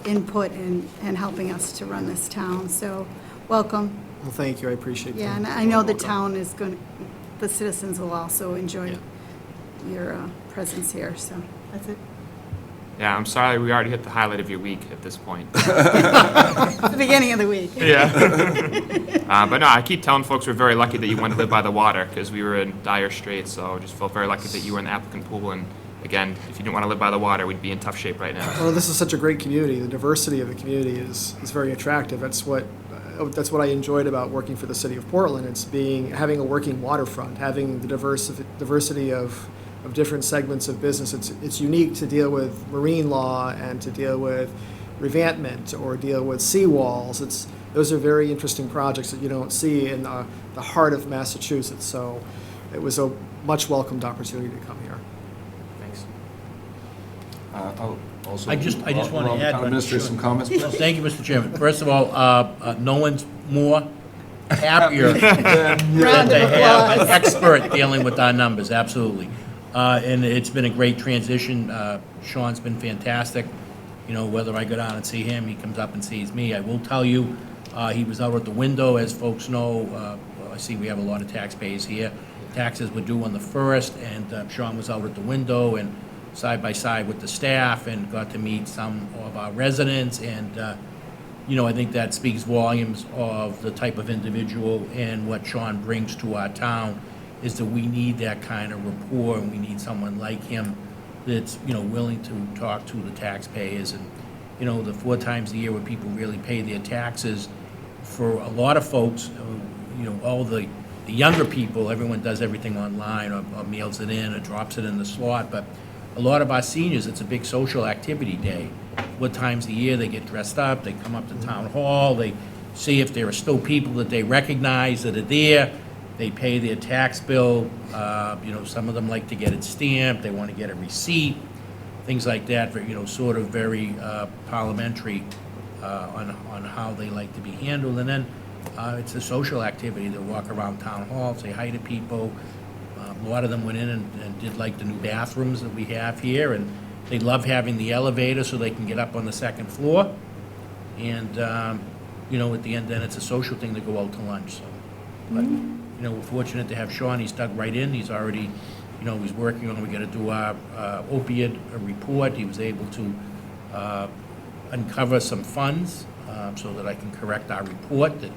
input and helping us to run this town. So, welcome. Well, thank you, I appreciate that. Yeah, and I know the town is the citizens will also enjoy your presence here, so that's it. Yeah, I'm sorry, we already hit the highlight of your week at this point. The beginning of the week. Yeah. But no, I keep telling folks we're very lucky that you wanted to live by the water, because we were in dire straits, so I just felt very lucky that you were in the applicant pool, and again, if you didn't want to live by the water, we'd be in tough shape right now. Well, this is such a great community. The diversity of the community is very attractive. That's what I enjoyed about working for the city of Portland. It's having a working waterfront, having the diversity of different segments of business. It's unique to deal with marine law and to deal with revampment or deal with seawalls. Those are very interesting projects that you don't see in the heart of Massachusetts. So it was a much welcomed opportunity to come here. Thanks. Also, I just want to add. Town Administrator, some comments, Well, please? thank you, Mr. Chairman. First of all, no one's more happier than Round to of have an applause. expert dealing with our numbers, absolutely. And it's been a great transition. Sean's been fantastic. Whether I go down and see him, he comes up and sees me. I will tell you, he was out at the window, as folks know. I see we have a lot of taxpayers here. Taxes were due on the 1st, and Sean was out at the window and side by side with the staff and got to meet some of our residents. And, I think that speaks volumes of the type of individual and what Sean brings to our town, is that we need that kind of rapport, and we need someone like him that's, willing to talk to the taxpayers. And, the 4 times a year where people really pay their taxes, for a lot of folks, all the younger people, everyone does everything online or mails it in or drops it in the slot. But a lot of our seniors, it's a big social activity day. 4 times a year, they get dressed up, they come up to town hall, they see if there are still people that they recognize that are there. They pay their tax bill. Some of them like to get it stamped. They want to get a receipt, things like that. Sort of very parliamentary on how they like to be handled. And then it's a social activity. They walk around town hall, say hi to people. A lot of them went in and did like the new bathrooms that we have here, and they love having the elevator so they can get up on the 2nd floor. And at the end, then it's a social thing to go out to lunch. So, but. We're fortunate to have Sean. He's dug right in. He's already, he's working on, we got to do our opiate report. He was able to uncover some funds so that I can correct our report that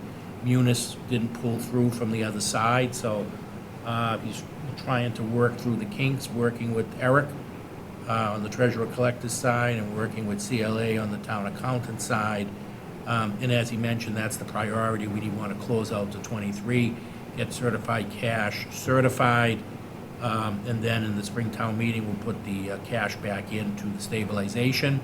Munis didn't pull through from the other side. So he's trying to work through the kinks, working with Eric on the treasurer collector's side and working with CLA on the town accountant side. And as he mentioned, that's the priority. We want to close out to 23. Get certified cash certified, and then in the Springtown meeting, we'll put the cash back into the stabilization.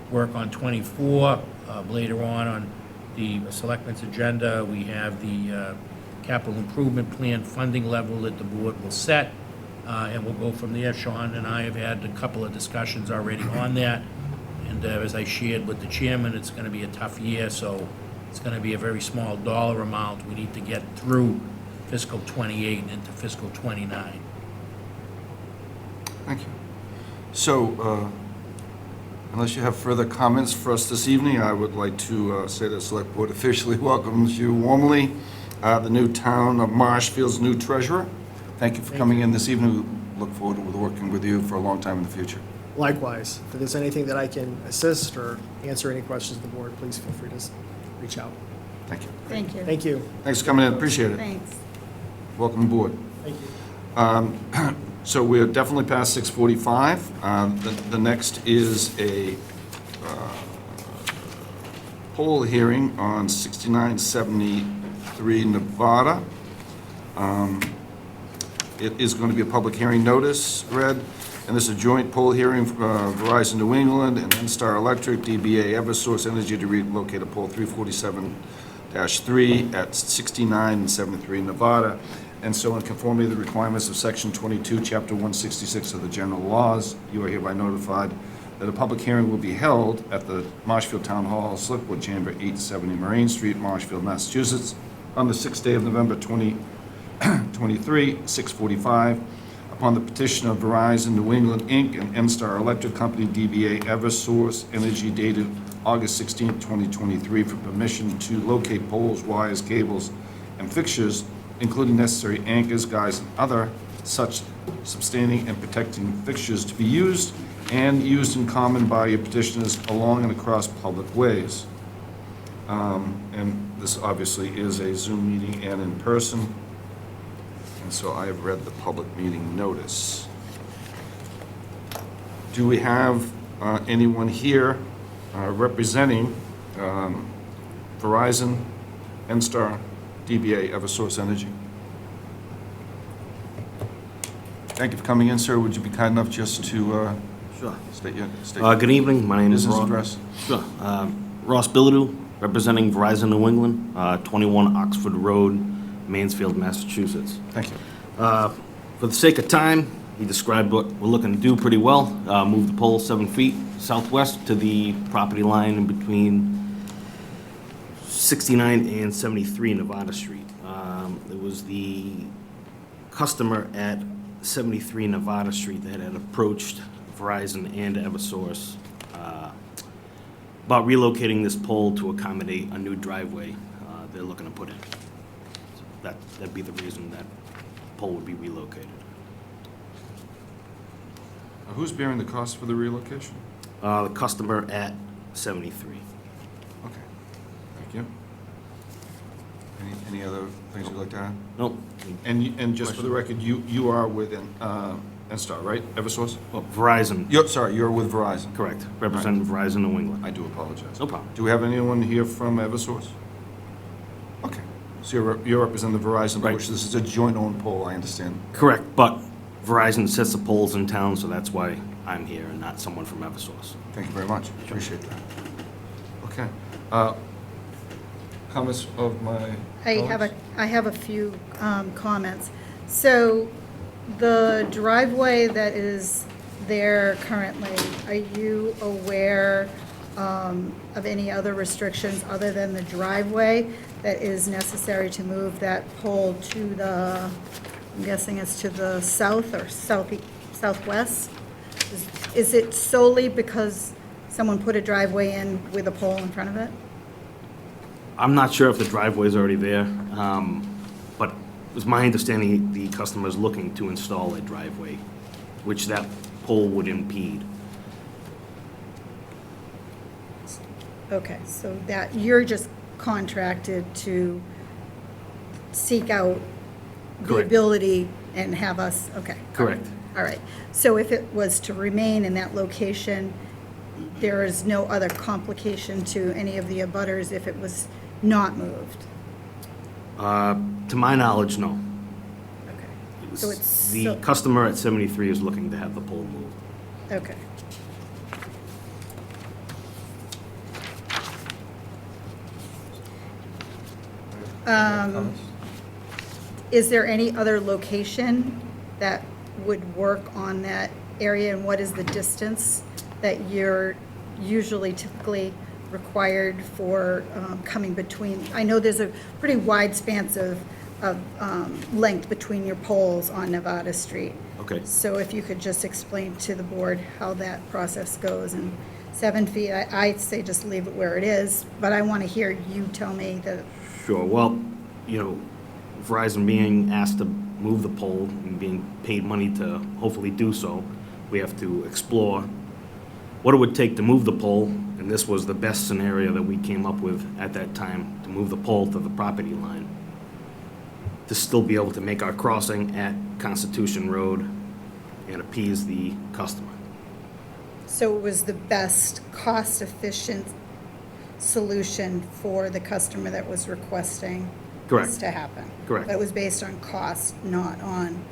Work on 24. Later on the selectmen's agenda, we have the capital improvement plan funding level that the board will set, and we'll go from there. Sean and I have had a couple of discussions already on that, and as I shared with the chairman, it's going to be a tough year, so it's going to be a very small dollar amount. We need to get through fiscal 28 and into fiscal 29. Thank you. So, unless you have further comments for us this evening, I would like to say the Select Board officially welcomes you warmly, the new town of Marshfield's new treasurer. Thank you for coming in this evening. We look forward to working with you for a long time in the future. Likewise, if there's anything that I can assist or answer any questions of the board, please feel free to reach out. Thank you. Thank you. Thank you. Thanks for coming in. Appreciate it. Thanks. Welcome aboard. Thank you. So we're definitely past 6:45. The next is a poll hearing on 6973 Nevada. It is going to be a public hearing notice read, and this is a joint poll hearing for Verizon New England and N-Star Electric, DBA Eversource Energy to relocate a pole 347-3 at 6973 Nevada. And so in conformity to the requirements of Section 22, Chapter 166 of the general laws, you are hereby notified that a public hearing will be held at the Marshfield Town Hall, Select Board Chamber, 870 Marine Street, Marshfield, Massachusetts, on the 6th day of November 2023, 6:45, upon the petition of Verizon New England, Inc. and N-Star Electric Company, DBA Eversource Energy, dated August 16, 2023, for permission to locate poles, wires, cables, and fixtures, including necessary anchors, guys, and other such sustaining and protecting fixtures to be used and used in common by your petitioners along and across public ways. And this obviously is a Zoom meeting and in person. And so I have read the public meeting notice. Do we have anyone here representing Verizon, N-Star, DBA, Eversource Energy? Thank you for coming in, sir. Would you be kind enough just to Sure. state your Good evening, my name is business Ross. address? Sure. Ross Bilodeau, representing Verizon New England, 21 Oxford Road, Mansfield, Massachusetts. Thank you. For the sake of time, he described what we're looking to do pretty well. Move the pole 7 feet southwest to the property line in between 69 and 73 Nevada Street. It was the customer at 73 Nevada Street that had approached Verizon and Eversource about relocating this pole to accommodate a new driveway they're looking to put in. So that'd be the reason that pole would be relocated. Who's bearing the cost for the relocation? The customer at 73. Okay, thank you. Any other things you'd like to add? Nope. And just for the record, you are with N-Star, right? Eversource? Oh, Verizon, You're with Verizon. correct. Represent Verizon New England. I do apologize. No problem. Do we have anyone here from Eversource? Okay, so you're representing the Verizon Right. portion. This is a joint-owned pole, I understand. Correct, but Verizon sets the poles in town, so that's why I'm here and not someone from Eversource. Thank you very much. Appreciate that. Okay. Comments of my colleagues? I have a few comments. So the driveway that is there currently, are you aware of any other restrictions other than the driveway that is necessary to move that pole to the, I'm guessing it's to the south or southwest? Is it solely because someone put a driveway in with a pole in front of it? I'm not sure if the driveway's already there, but it was my understanding the customer's looking to install a driveway, which that pole would impede. Okay, so that, you're just contracted to seek out the Correct. ability and have us, okay. Correct. All right, so if it was to remain in that location, there is no other complication to any of the abutters if it was not moved? To my knowledge, no. Okay, It was- so it's, The customer at 73 is looking to have the pole moved. okay. Comments? Is there any other location that would work on that area, and what is the distance that you're usually typically required for coming between? I know there's a pretty wide span of length between your poles on Nevada Street. Okay. So if you could just explain to the board how that process goes. And 7 feet, I'd say just leave it where it is, but I want to hear you tell me that. Sure, well, Verizon being asked to move the pole and being paid money to hopefully do so, we have to explore what it would take to move the pole, and this was the best scenario that we came up with at that time, to move the pole to the property line, to still be able to make our crossing at Constitution Road and appease the customer. So it was the best cost-efficient solution for the customer that was requesting Correct. this to happen? Correct. But it was based on cost, not on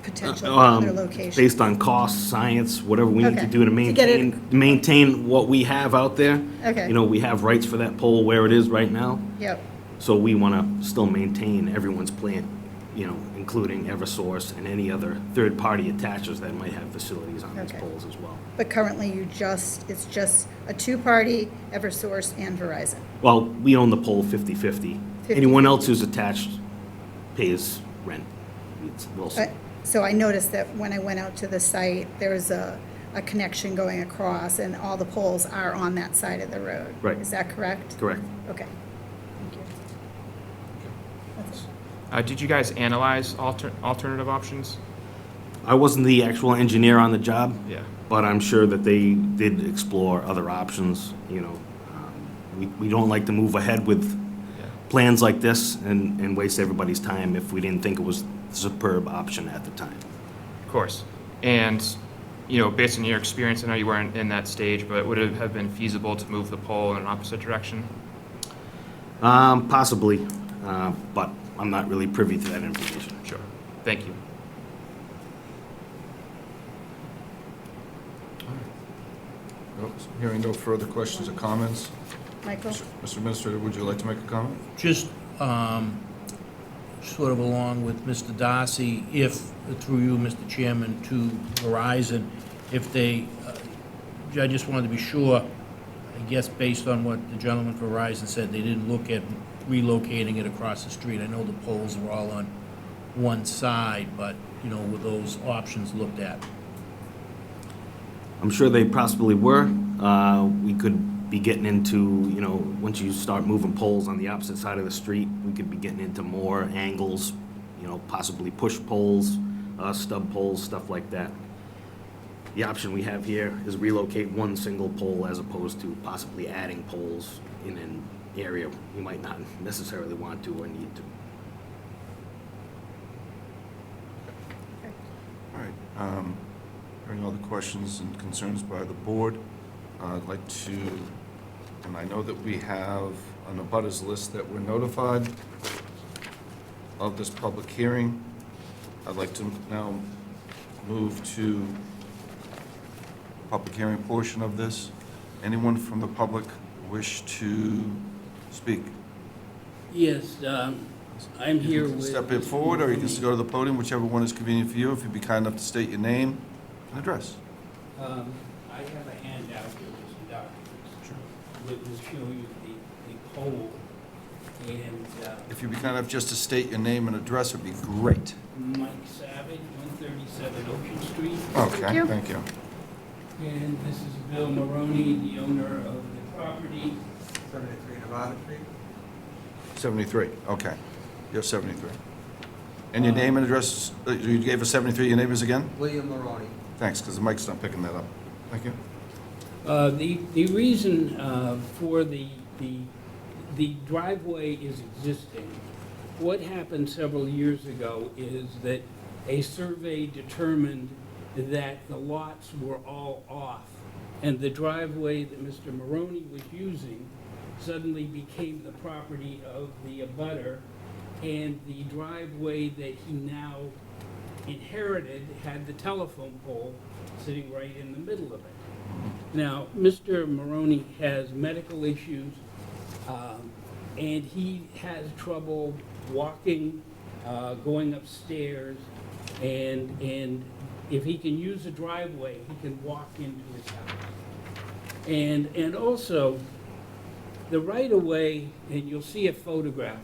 potential other locations? Based on cost, science, whatever we need to Okay. do to To get it- maintain what we have out there. Okay. You know, we have rights for that pole where it is right now, Yep, so we want to still maintain everyone's plan, you know, including Eversource and any other third-party attachers that might have facilities on these Okay. poles as well. but currently it's just a two-party, Eversource and Verizon. Well, we own the pole 50/50. Anyone else who's attached pays rent. It's Wilson. So I noticed that when I went out to the site, there's a connection going across, and all the poles are on that side of the road. Right. Is that correct? Correct. Okay. Thank you. That's it. Did you guys analyze alternative options? I wasn't the actual engineer on the job. Yeah. But I'm sure that they did explore other options, you know. We don't like to move ahead with plans like this and waste everybody's time if we didn't think it was a superb option at the time. Of course. And, you know, based on your experience, I know you weren't in that stage, but would it have been feasible to move the pole in an opposite direction? Possibly, but I'm not really privy to that information. Sure. Thank you. Hearing no further questions or comments, Michael? Mr. Administrator, would you like to make a comment? Just sort of along with Mr. Darcy, if, through you, Mr. Chairman, to Verizon, if they, I just wanted to be sure, I guess based on what the gentleman from Verizon said, they didn't look at relocating it across the street. I know the poles were all on one side, but, you know, were those options looked at? I'm sure they possibly were. We could be getting into, you know, once you start moving poles on the opposite side of the street, we could be getting into more angles, you know, possibly push poles, stub poles, stuff like that. The option we have here is relocate one single pole as opposed to possibly adding poles in an area we might not necessarily want to or need to. All right. Hearing all the questions and concerns by the board, I'd like to, and I know that we have an abutters list that we're notified of this public hearing. I'd like to now move to public hearing portion of this. Anyone from the public wish to speak? Yes, I'm here with... Step it forward, or you can go to the podium, whichever one is convenient for you, if you'd be kind enough to state your name and address. I have a handout here with some documents. It will show you the pole, and If you'd be kind enough just to state your name and address, would be great. Mike Savage, 137 Ocean Street. Okay, you. thank you. And this is Bill Maroney, the owner of the property. 73, okay. You're 73. And your name and address, you gave us 73, your name is again? William Maroney. Thanks, because the mic's not picking that up. Thank you. The reason for the driveway is existing. What happened several years ago is that a survey determined that the lots were all off, and the driveway that Mr. Maroney was using suddenly became the property of the abutter, and the driveway that he now inherited had the telephone pole sitting right in the middle of it. Now, Mr. Maroney has medical issues, and he has trouble walking, going upstairs, and if he can use a driveway, he can walk into his house. And also, the right-of-way, and you'll see a photograph,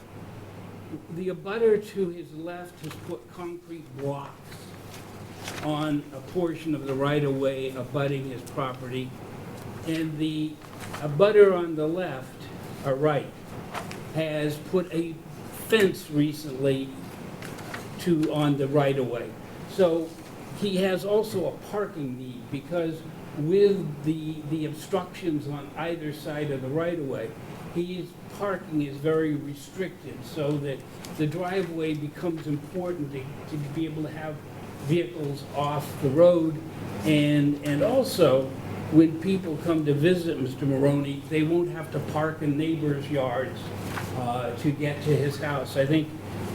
the abutter to his left has put concrete blocks on a portion of the right-of-way abutting his property, and the abutter on the left, or right, has put a fence recently on the right-of-way. So he has also a parking need, because with the obstructions on either side of the right-of-way, his parking is very restricted, so that the driveway becomes important to be able to have vehicles off the road. And also, when people come to visit Mr. Maroney, they won't have to park in neighbors' yards to get to his house. I think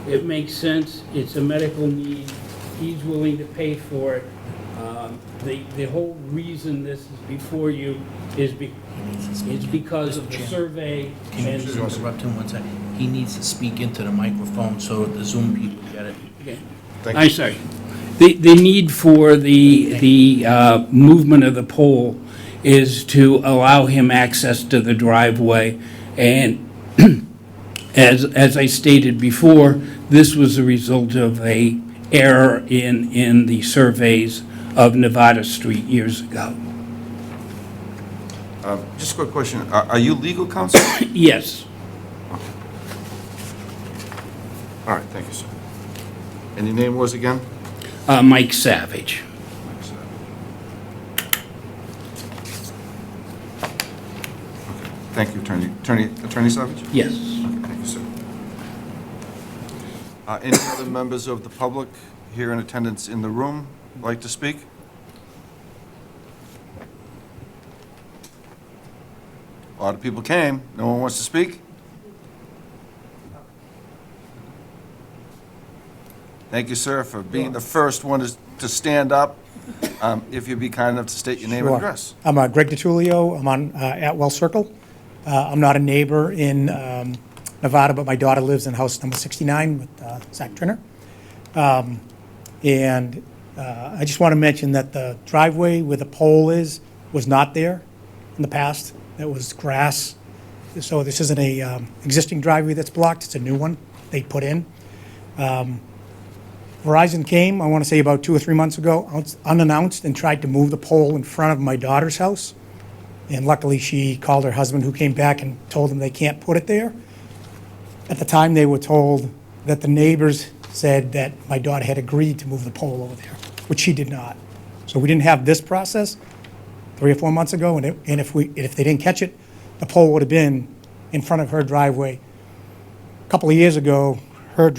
it makes sense. It's a medical need. He's willing to pay for it. The whole reason this is before you is because of the survey. Can you just interrupt him 1 second? He needs to speak into the microphone so the Zoom people get it. Okay. Thank I'm you. sorry. The need for the movement of the pole is to allow him access to the driveway. And as I stated before, this was a result of a error in the surveys of Nevada Street years ago. Just a quick question. Are you legal counsel? Yes. All right, thank you, sir. And your name was again? Mike Savage. Thank you, Attorney Savage? Yes. Thank you, sir. Any other members of the public here in attendance in the room like to speak? A lot of people came. No one wants to speak? Thank you, sir, for being the first one to stand up. If you'd be kind enough to state your name and Sure. address. I'm Greg DiTullio. I'm on Atwell Circle. I'm not a neighbor in Nevada, but my daughter lives in house number 69 with Zach Turner. And I just want to mention that the driveway where the pole was not there in the past. It was grass. So this isn't a existing driveway that's blocked. It's a new one they put in. Verizon came, I want to say about 2 or 3 months ago, unannounced, and tried to move the pole in front of my daughter's house. And luckily, she called her husband, who came back and told them they can't put it there. At the time, they were told that the neighbors said that my daughter had agreed to move the pole over there, which she did not. So we didn't have this process 3 or 4 months ago, and if they didn't catch it, the pole would have been in front of her driveway. A couple of years ago, her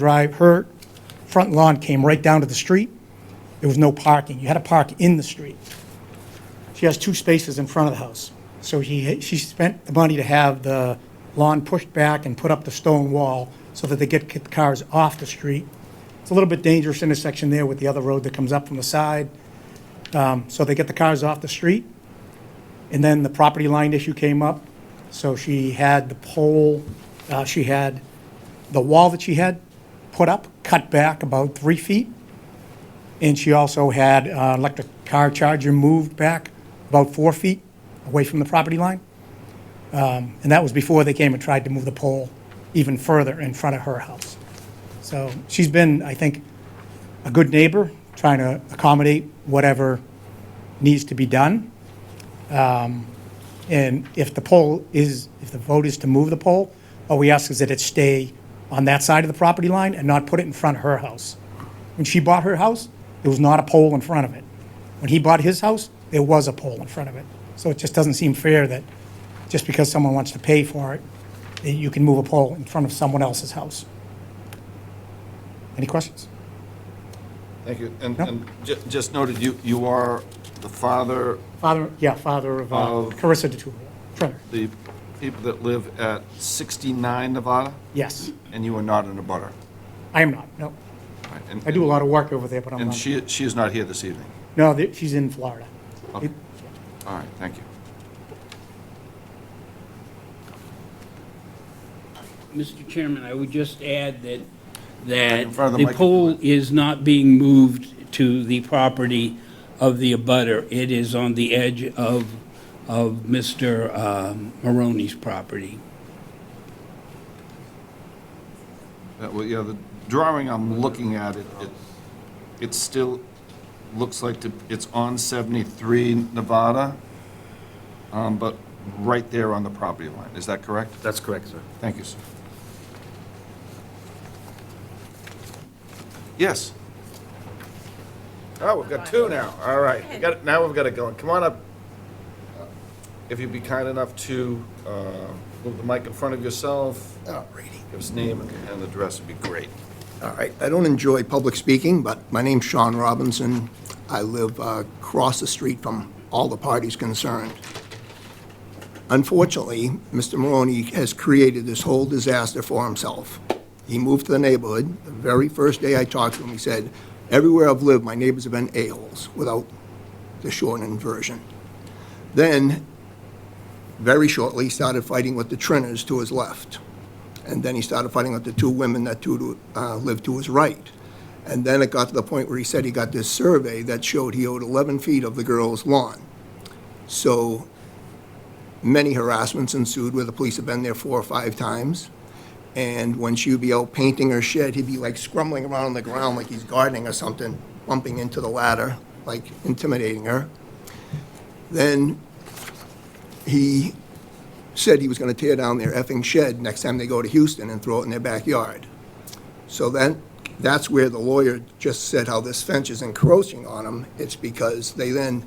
front lawn came right down to the street. There was no parking. You had to park in the street. She has 2 spaces in front of the house. So she spent the money to have the lawn pushed back and put up the stone wall so that they get the cars off the street. It's a little bit dangerous intersection there with the other road that comes up from the side. So they get the cars off the street. And then the property line issue came up. So she had the pole, she had the wall that she had put up, cut back about 3 feet. And she also had an electric car charger moved back about 4 feet away from the property line. And that was before they came and tried to move the pole even further in front of her house. So she's been, I think, a good neighbor, trying to accommodate whatever needs to be done. And if the vote is to move the pole, all we ask is that it stay on that side of the property line and not put it in front of her house. When she bought her house, there was not a pole in front of it. When he bought his house, there was a pole in front of it. So it just doesn't seem fair that just because someone wants to pay for it, that you can move a pole in front of someone else's house. Any questions? Thank you. And, No. and just noted, you are the father Father of Carissa DeTullio, Turner. the people that live at 69 Nevada, Yes, and you are not in a butter. I am not, no. Right, and- I do a lot of work over there, but I'm And not. she is not here this evening. No, she's in Florida. Okay. All right, thank you. Mr. Chairman, I would just add that In front of the the pole is not being moved to the property of the abutter. It is on the edge of Mr. Maroney's property. Well, yeah, the drawing I'm looking at, it still looks like it's on 73 Nevada, but right there on the property line. Is that correct? That's correct, sir. Thank you, sir. Yes. Oh, we've got 2 now. All right. Now we've got it going. Come on up. If you'd be kind enough to move the mic in front of yourself. Give us name and address would be great. All right, I don't enjoy public speaking, but my name's Sean Robinson. I live across the street from all the parties concerned. Unfortunately, Mr. Maroney has created this whole disaster for himself. He moved to the neighborhood. The very first day I talked to him, he said, "Everywhere I've lived, my neighbors have been a-holes," without the shortened version. Then, very shortly, he started fighting with the Trinners to his left. And then he started fighting with the two women that lived to his right. And then it got to the point where he said he got this survey that showed he owed 11 feet of the girl's lawn. So many harassments ensued where the police have been there 4 or 5 times. And when she would be out painting her shed, he'd be like scrumbling around on the ground like he's gardening or something, bumping into the ladder, like intimidating her. Then he said he was going to tear down their effing shed next time they go to Houston and throw it in their backyard. So then that's where the lawyer just said how this fence is encroaching on him. It's because they then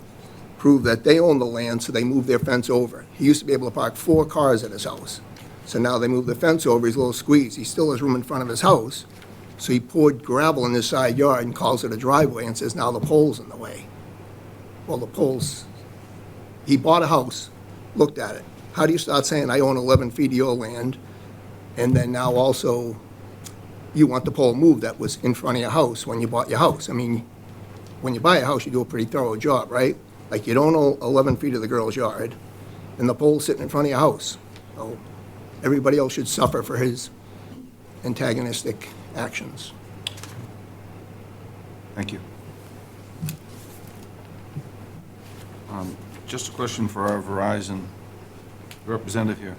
proved that they own the land, so they moved their fence over. He used to be able to park 4 cars at his house. So now they moved the fence over, he's a little squeezed. He still has room in front of his house. So he poured gravel in his side yard and calls it a driveway and says, now the pole's in the way. Well, the pole's, he bought a house, looked at it. How do you start saying, I own 11 feet of your land, and then now also you want the pole moved that was in front of your house when you bought your house? I mean, when you buy a house, you do a pretty thorough job, right? Like, you don't own 11 feet of the girl's yard, and the pole's sitting in front of your house. So everybody else should suffer for his antagonistic actions. Thank you. Just a question for our Verizon representative here.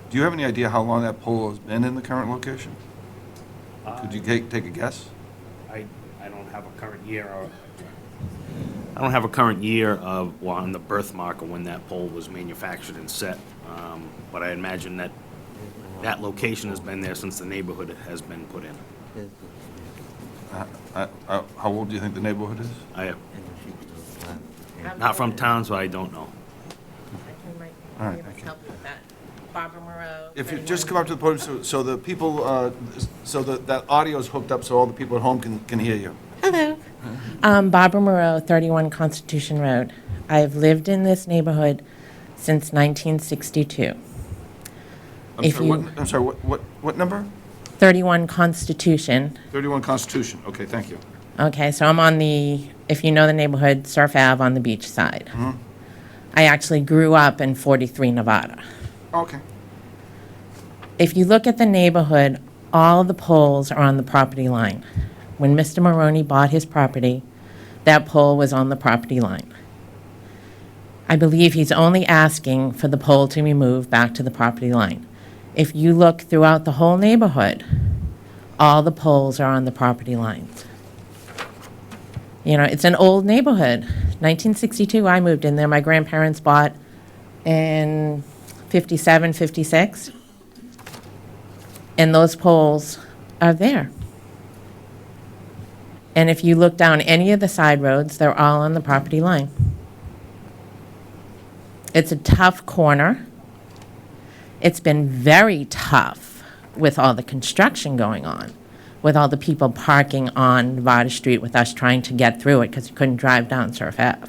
Do you have any idea how long that pole has been in the current location? Could you take a guess? I don't have a current year, I don't have a current year of, well, on the birthmark of when that pole was manufactured and set, but I imagine that that location has been there since the neighborhood has been put in. How old do you think the neighborhood is? Not from town, so I don't know. All right, thank you. Help you with that. Barbara Moreau. If you just come up to the podium, so the people, so that audio is hooked up so all the people at home can hear you. Hello. Barbara Moreau, 31 Constitution Road. I've lived in this neighborhood since 1962. I'm sorry, what number? 31 Constitution. 31 Constitution, okay, thank you. Okay, so I'm on the, if you know the neighborhood, Surf Ave on the beach side. Mhm. I actually grew up in 43 Nevada. Okay. If you look at the neighborhood, all the poles are on the property line. When Mr. Maroney bought his property, that pole was on the property line. I believe he's only asking for the pole to be moved back to the property line. If you look throughout the whole neighborhood, all the poles are on the property lines. You know, it's an old neighborhood. 1962, I moved in there. My grandparents bought in 57, 56. And those poles are there. And if you look down any of the side roads, they're all on the property line. It's a tough corner. It's been very tough with all the construction going on, with all the people parking on Nevada Street with us trying to get through it because you couldn't drive down Surf Ave.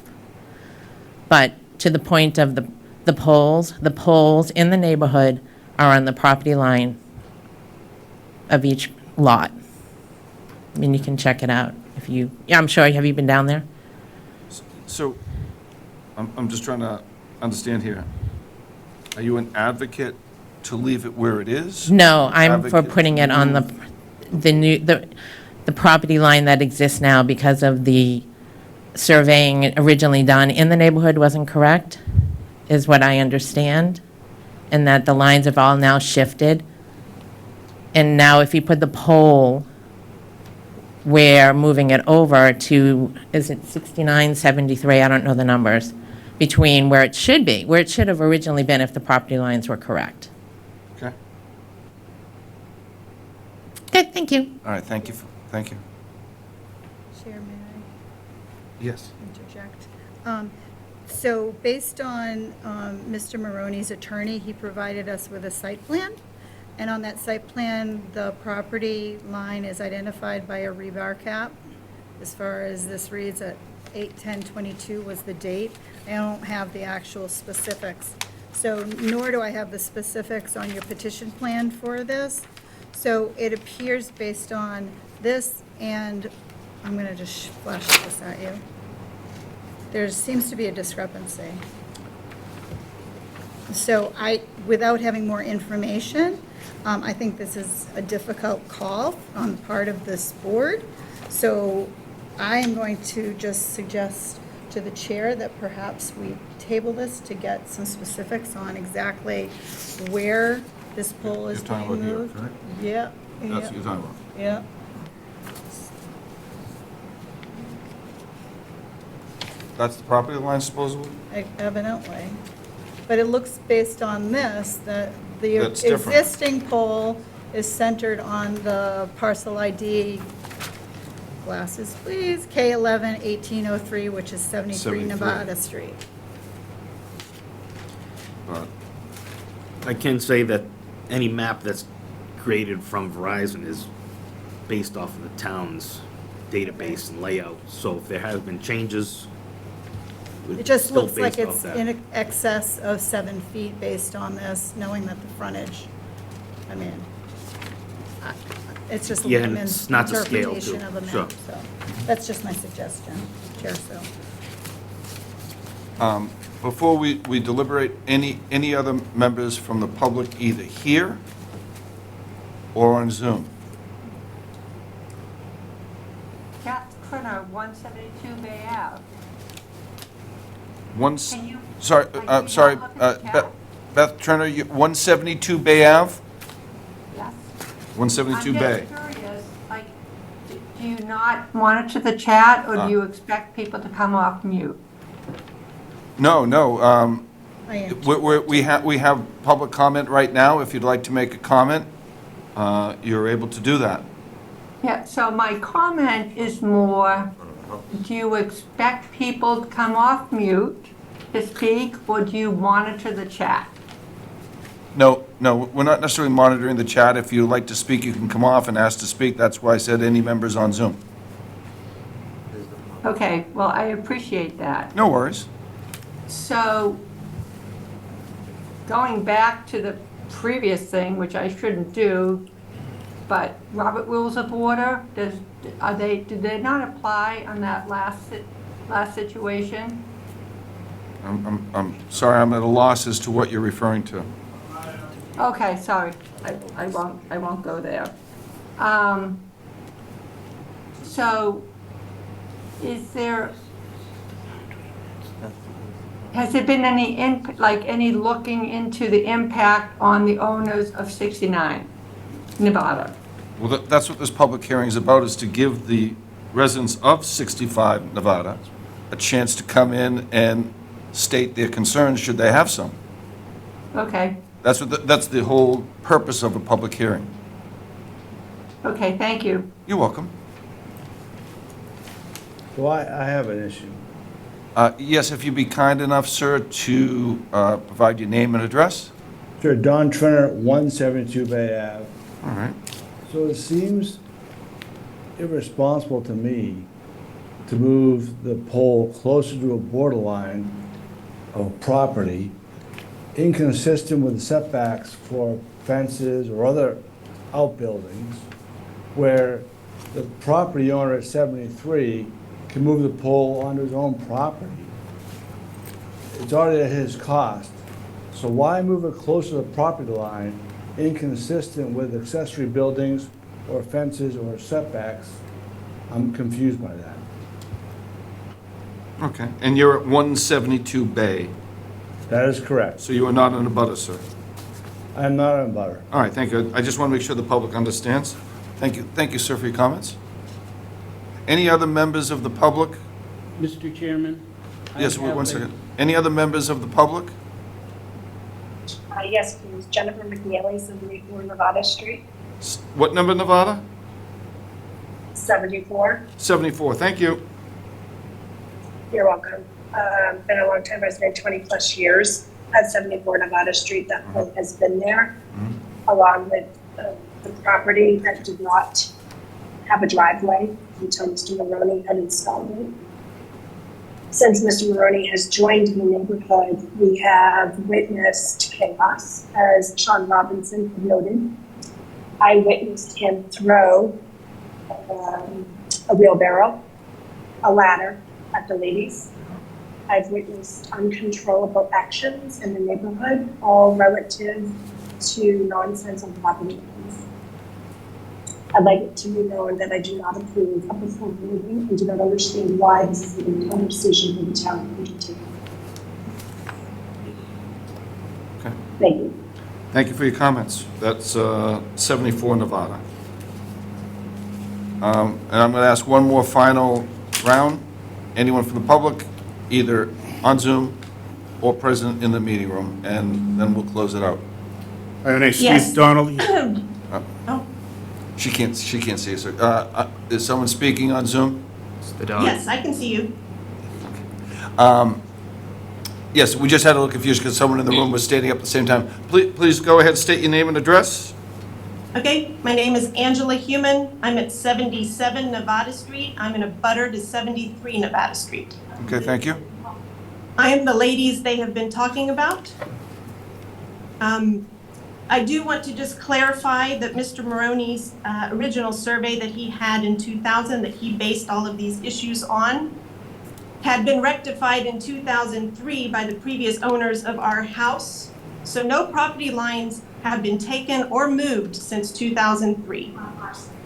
But to the point of the poles in the neighborhood are on the property line of each lot. I mean, you can check it out if you, yeah, I'm sure, have you been down there? So, I'm just trying to understand here. Are you an advocate to leave it where it is? No, I'm for Advocate putting it on the property line that exists now because of the surveying originally done in the neighborhood wasn't correct, is what I understand, and that the lines have all now shifted. And now if you put the pole, we're moving it over to, is it 69, 73, I don't know the numbers, between where it should be, where it should have originally been if the property lines were correct. Okay. Good, thank you. All right, thank you. Thank you. Chair, may I Yes. interject? So based on Mr. Maroney's attorney, he provided us with a site plan, And on that site plan, the property line is identified by a rebar cap. As far as this reads, at 8/10/22 was the date. I don't have the actual specifics. So nor do I have the specifics on your petition plan for this. So it appears based on this, and I'm going to just flash this at you. There seems to be a discrepancy. So without having more information, I think this is a difficult call on the part of this board. So I am going to just suggest to the chair that perhaps we table this to get some specifics on exactly where this pole is You're talking being about here, moved. correct? Yeah. That's what you're talking about. Yeah. That's the property line supposedly? Evidently. But it looks based on this, that the That's different. existing pole is centered on the parcel ID, glasses please, K11-1803, which is 73 73. Nevada Street. But I can say that any map that's created from Verizon is based off of the town's database and layout. So if there have been changes, It just still looks like based off it's that. in excess of 7 feet based on this, knowing that the frontage, I mean, it's just a Yeah, and layman's it's not to scale, interpretation too. of the Sure. map, so that's just my suggestion, Chair So. before we deliberate, any other members from the public either here or on Zoom? Cat Printer, 172 Bay Ave. Once, Can you- sorry, can you not sorry, look at the chat? Beth Turner, 172 Bay Ave? Yes. 172 Bay. I'm just curious, like, do you not monitor the chat, or Ah. do you expect people to come off mute? No, no, I am. we have public comment right now. If you'd like to make a comment, you're able to do that. Yeah, so my comment is more, do you expect people to come off mute to speak, or do you monitor the chat? No, we're not necessarily monitoring the chat. If you'd like to speak, you can come off and ask to speak. That's why I said any members on Zoom. Okay, well, I appreciate that. No worries. So, going back to the previous thing, which I shouldn't do, but Robert Rules of Order, did they not apply on that last situation? I'm sorry, I'm at a loss as to what you're referring to. Okay, sorry, I won't go there. So, has there been any looking into the impact on the owners of 69 Nevada? Well, that's what this public hearing is about, is to give the residents of 65 Nevada a chance to come in and state their concerns, should they have some. Okay, That's the whole purpose of a public hearing. okay, thank you. You're welcome. So I have an issue. Yes, if you'd be kind enough, sir, to provide your name and address? Sure, Don Trenner, 172 Bay Ave. All right. So it seems irresponsible to me to move the pole closer to a borderline of property, inconsistent with the setbacks for fences or other outbuildings, where the property owner at 73 can move the pole onto his own property. It's already at his cost. So why move it closer to the property line, inconsistent with accessory buildings or fences or setbacks? I'm confused by that. Okay. And you're at 172 Bay, That is correct. so you are not in a butter, sir. I am not in butter. All right, thank you. I just want to make sure the public understands. Thank you, sir, for your comments. Any other members of the public? Mr. Chairman? I Yes, have one a- second. Any other members of the public? Yes, please. Jennifer McNeely, 74 Nevada Street. What number, Nevada? 74. 74, thank you. You're welcome. Been a long time resident, 20 plus years at 74 Nevada Street. That pole has been there. along with the property that did not have a driveway until Mr. Maroney had installed it. Since Mr. Maroney has joined the neighborhood, we have witnessed chaos, as Sean Robinson had noted. I witnessed him throw a wheelbarrow, a ladder at the ladies. I've witnessed uncontrollable actions in the neighborhood, all relative to nonsense on property lines. I'd like it to be known that I do not approve of the full moving and do not understand why this is even a conversation for the town to undertake. Okay. Thank you. Thank you for your comments. That's 74 Nevada. And I'm going to ask one more final round. Anyone from the public, either on Zoom or present in the meeting room, and then we'll close it out. My name's Yes. Steve Donnelly. Oh, She can't see us. Is someone speaking on Zoom? yes, I can see you. Yes, we just had a little confusion because someone in the room was standing up at the same time. Please go ahead, state your name and address. Okay, my name is Angela Human. I'm at 77 Nevada Street. I'm in a butter to 73 Nevada Street. Okay, thank you. I am the ladies they have been talking about. I do want to just clarify that Mr. Maroney's original survey that he had in 2000, that he based all of these issues on, had been rectified in 2003 by the previous owners of our house. So no property lines have been taken or moved since 2003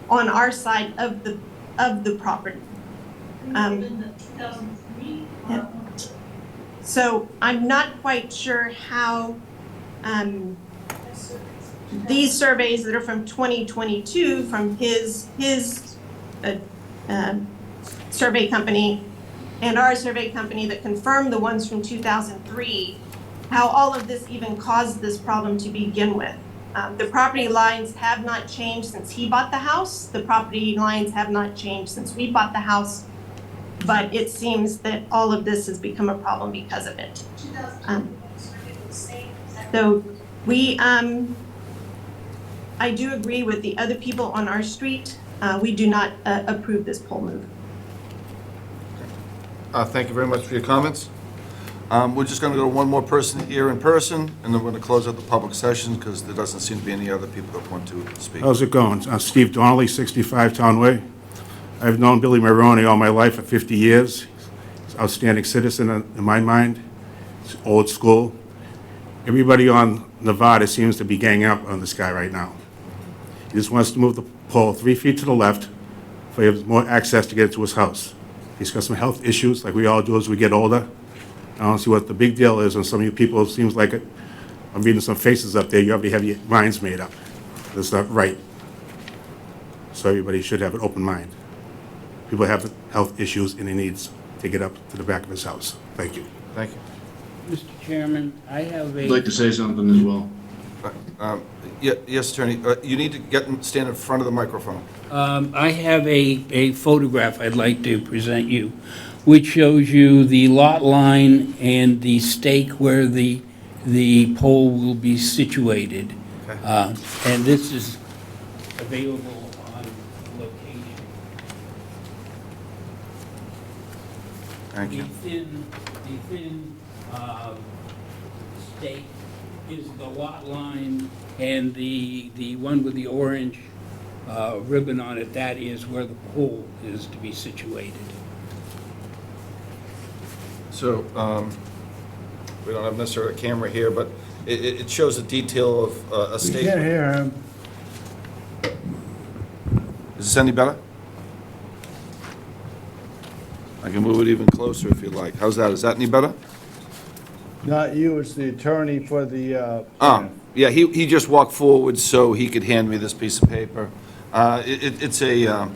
on our side of the property. Yeah. So I'm not quite sure how these surveys that are from 2022 from his survey company and our survey company that confirmed the ones from 2003, how all of this even caused this problem to begin with. The property lines have not changed since he bought the house. The property lines have not changed since we bought the house. But it seems that all of this has become a problem because of it. So we, I do agree with the other people on our street. We do not approve this pole move. Thank you very much for your comments. We're just going to go to one more person here in person, and then we're going to close out the public session because there doesn't seem to be any other people that want to speak. How's it going? Steve Donnelly, 65 Town Way. I've known Billy Maroney all my life for 50 years. He's an outstanding citizen in my mind. He's old school. Everybody on Nevada seems to be ganging up on this guy right now. He just wants to move the pole 3 feet to the left so he has more access to get to his house. He's got some health issues like we all do as we get older. I don't see what the big deal is, and some of you people, it seems like I'm reading some faces up there, you already have your minds made up. That's not right. So everybody should have an open mind. People have health issues and he needs to get up to the back of his house. Thank you. Thank you. Mr. Chairman, I have a... I'd like to say something as well. Yes, Attorney. You need to stand in front of the microphone. I have a photograph I'd like to present you, which shows you the lot line and the stake where the pole will be situated. Okay. And this is available on location. Thank you. The thin stake is the lot line, and the one with the orange ribbon on it, that is where the pole is to be situated. So, we don't have necessarily a camera here, but it shows a detail of a We stake. can't hear him. Is this any better? I can move it even closer if you'd like. How's that? Is that any better? Not you, it's the attorney for the, Yeah, he just walked forward so he could hand me this piece of paper. It's a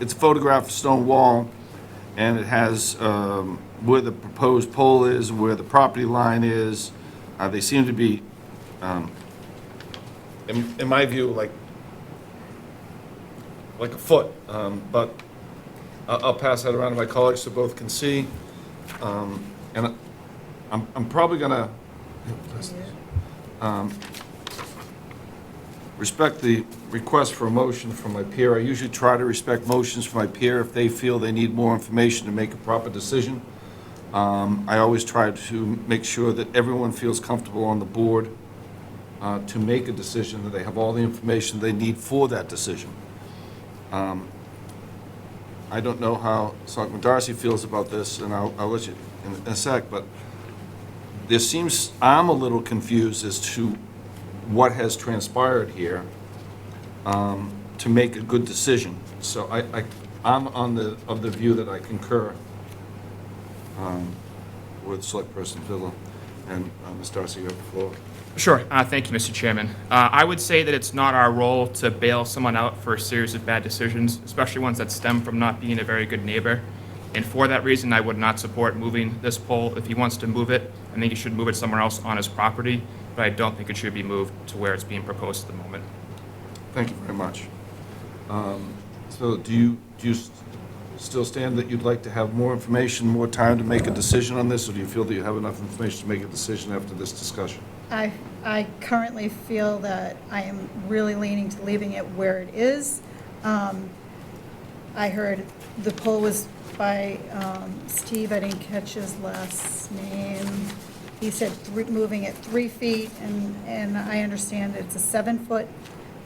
photographed stone wall, and it has where the proposed pole is, where the property line is. They seem to be, in my view, like a foot, but I'll pass that around to my colleagues so both can see. And I'm probably gonna, respect the request for a motion from my peer. I usually try to respect motions from my peer if they feel they need more information to make a proper decision. I always try to make sure that everyone feels comfortable on the board to make a decision, that they have all the information they need for that decision. I don't know how Selectman Darcy feels about this, and I'll let you in a sec, but there seems, I'm a little confused as to what has transpired here to make a good decision. So I'm of the view that I concur with Select Person Villa, and Ms. Darcy, you have the floor. Sure. Thank you, Mr. Chairman. I would say that it's not our role to bail someone out for a series of bad decisions, especially ones that stem from not being a very good neighbor. And for that reason, I would not support moving this pole. If he wants to move it, I think he should move it somewhere else on his property, but I don't think it should be moved to where it's being proposed at the moment. Thank you very much. So do you still stand that you'd like to have more information, more time to make a decision on this, or do you feel that you have enough information to make a decision after this discussion? I currently feel that I am really leaning to leaving it where it is. I heard the poll was by Steve, I didn't catch his last name. He said moving it 3 feet, and I understand it's a 7-foot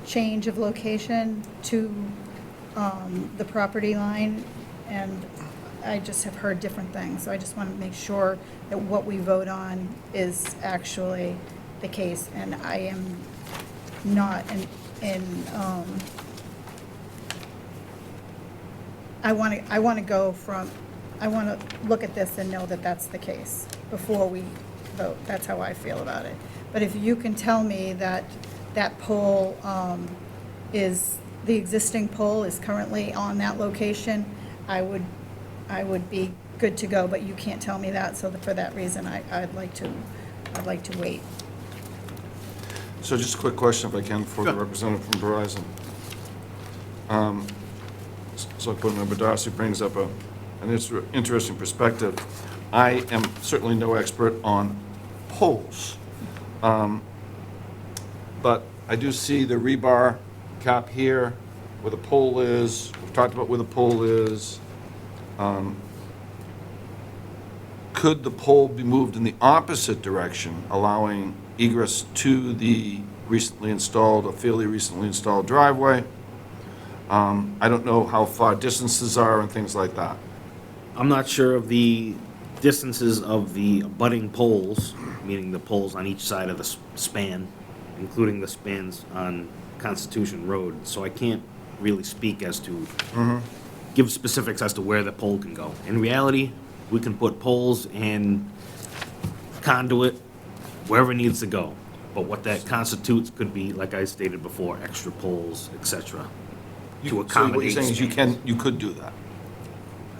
change of location to the property line, and I just have heard different things, so I just want to make sure that what we vote on is actually the case, and I am not I want to look at this and know that that's the case before we vote. That's how I feel about it. But if you can tell me that that pole is, the existing pole is currently on that location, I would be good to go, but you can't tell me that, so for that reason, I'd like to wait. So just a quick question, if I can, for the representative from Verizon. Select Member Darcy brings up an interesting perspective. I am certainly no expert on poles, but I do see the rebar cap here, where the pole is. We've talked about where the pole is. Could the pole be moved in the opposite direction, allowing egress to the recently installed or fairly recently installed driveway? I don't know how far distances are and things like that. I'm not sure of the distances of the abutting poles, meaning the poles on each side of the span, including the spans on Constitution Road, so I can't really speak as to, give specifics as to where the pole can go. In reality, we can put poles and conduit wherever it needs to go, but what that constitutes could be, like I stated before, extra poles, etc. to So accommodate. what you're saying is you could do that?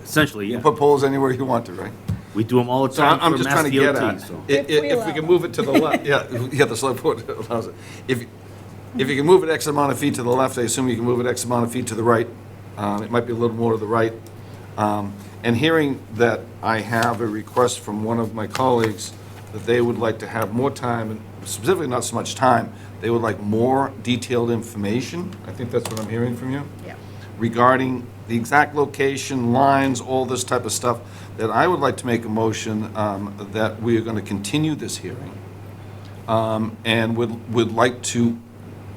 Essentially, yeah. You put poles anywhere you want to, right? We do them all the So time I'm for just Mass trying to get DOT, at, so. if we can move it to the left, yeah, the select board allows it. If you can move it X amount of feet to the left, I assume you can move it X amount of feet to the right. It might be a little more to the right. And hearing that I have a request from one of my colleagues that they would like to have more time, and specifically not so much time, they would like more detailed information. I think that's what I'm hearing from you. Yeah. Regarding the exact location, lines, all this type of stuff, that I would like to make a motion that we are going to continue this hearing and would like to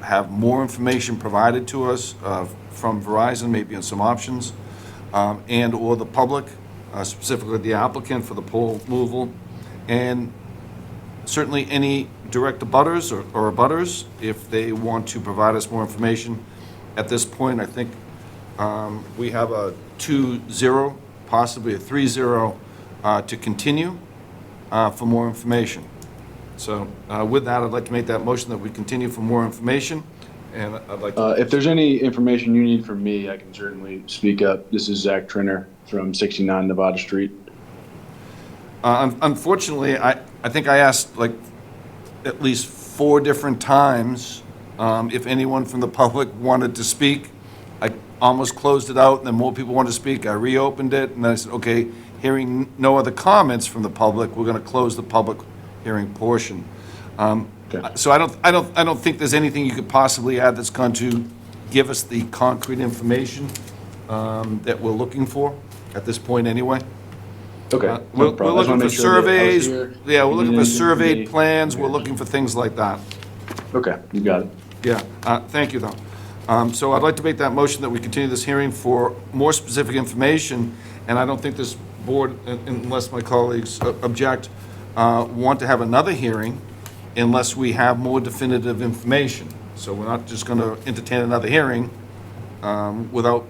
have more information provided to us from Verizon, maybe on some options, and/or the public, specifically the applicant for the pole removal, and certainly any direct abutters or abutters, if they want to provide us more information. At this point, I think we have a 2-0, possibly a 3-0 to continue for more information. So with that, I'd like to make that motion that we continue for more information, and I'd like to... If there's any information you need from me, I can certainly speak up. This is Zach Trinner from 69 Nevada Street. Unfortunately, I think I asked like at least 4 different times if anyone from the public wanted to speak. I almost closed it out, and then more people wanted to speak. I reopened it, and then I said, okay, hearing no other comments from the public, we're going to close the public hearing portion. So I don't think there's anything you could possibly add that's going to give us the concrete information that we're looking for at this point anyway. Okay. We're No problem. I just looking wanna for make sure that I was surveys, here. yeah, we're If you looking need for anything from surveyed me, plans, we're looking for things like that. Okay, you got it. Yeah, thank you, though. So I'd like to make that motion that we continue this hearing for more specific information, and I don't think this board, unless my colleagues object, want to have another hearing unless we have more definitive information. So we're not just going to entertain another hearing without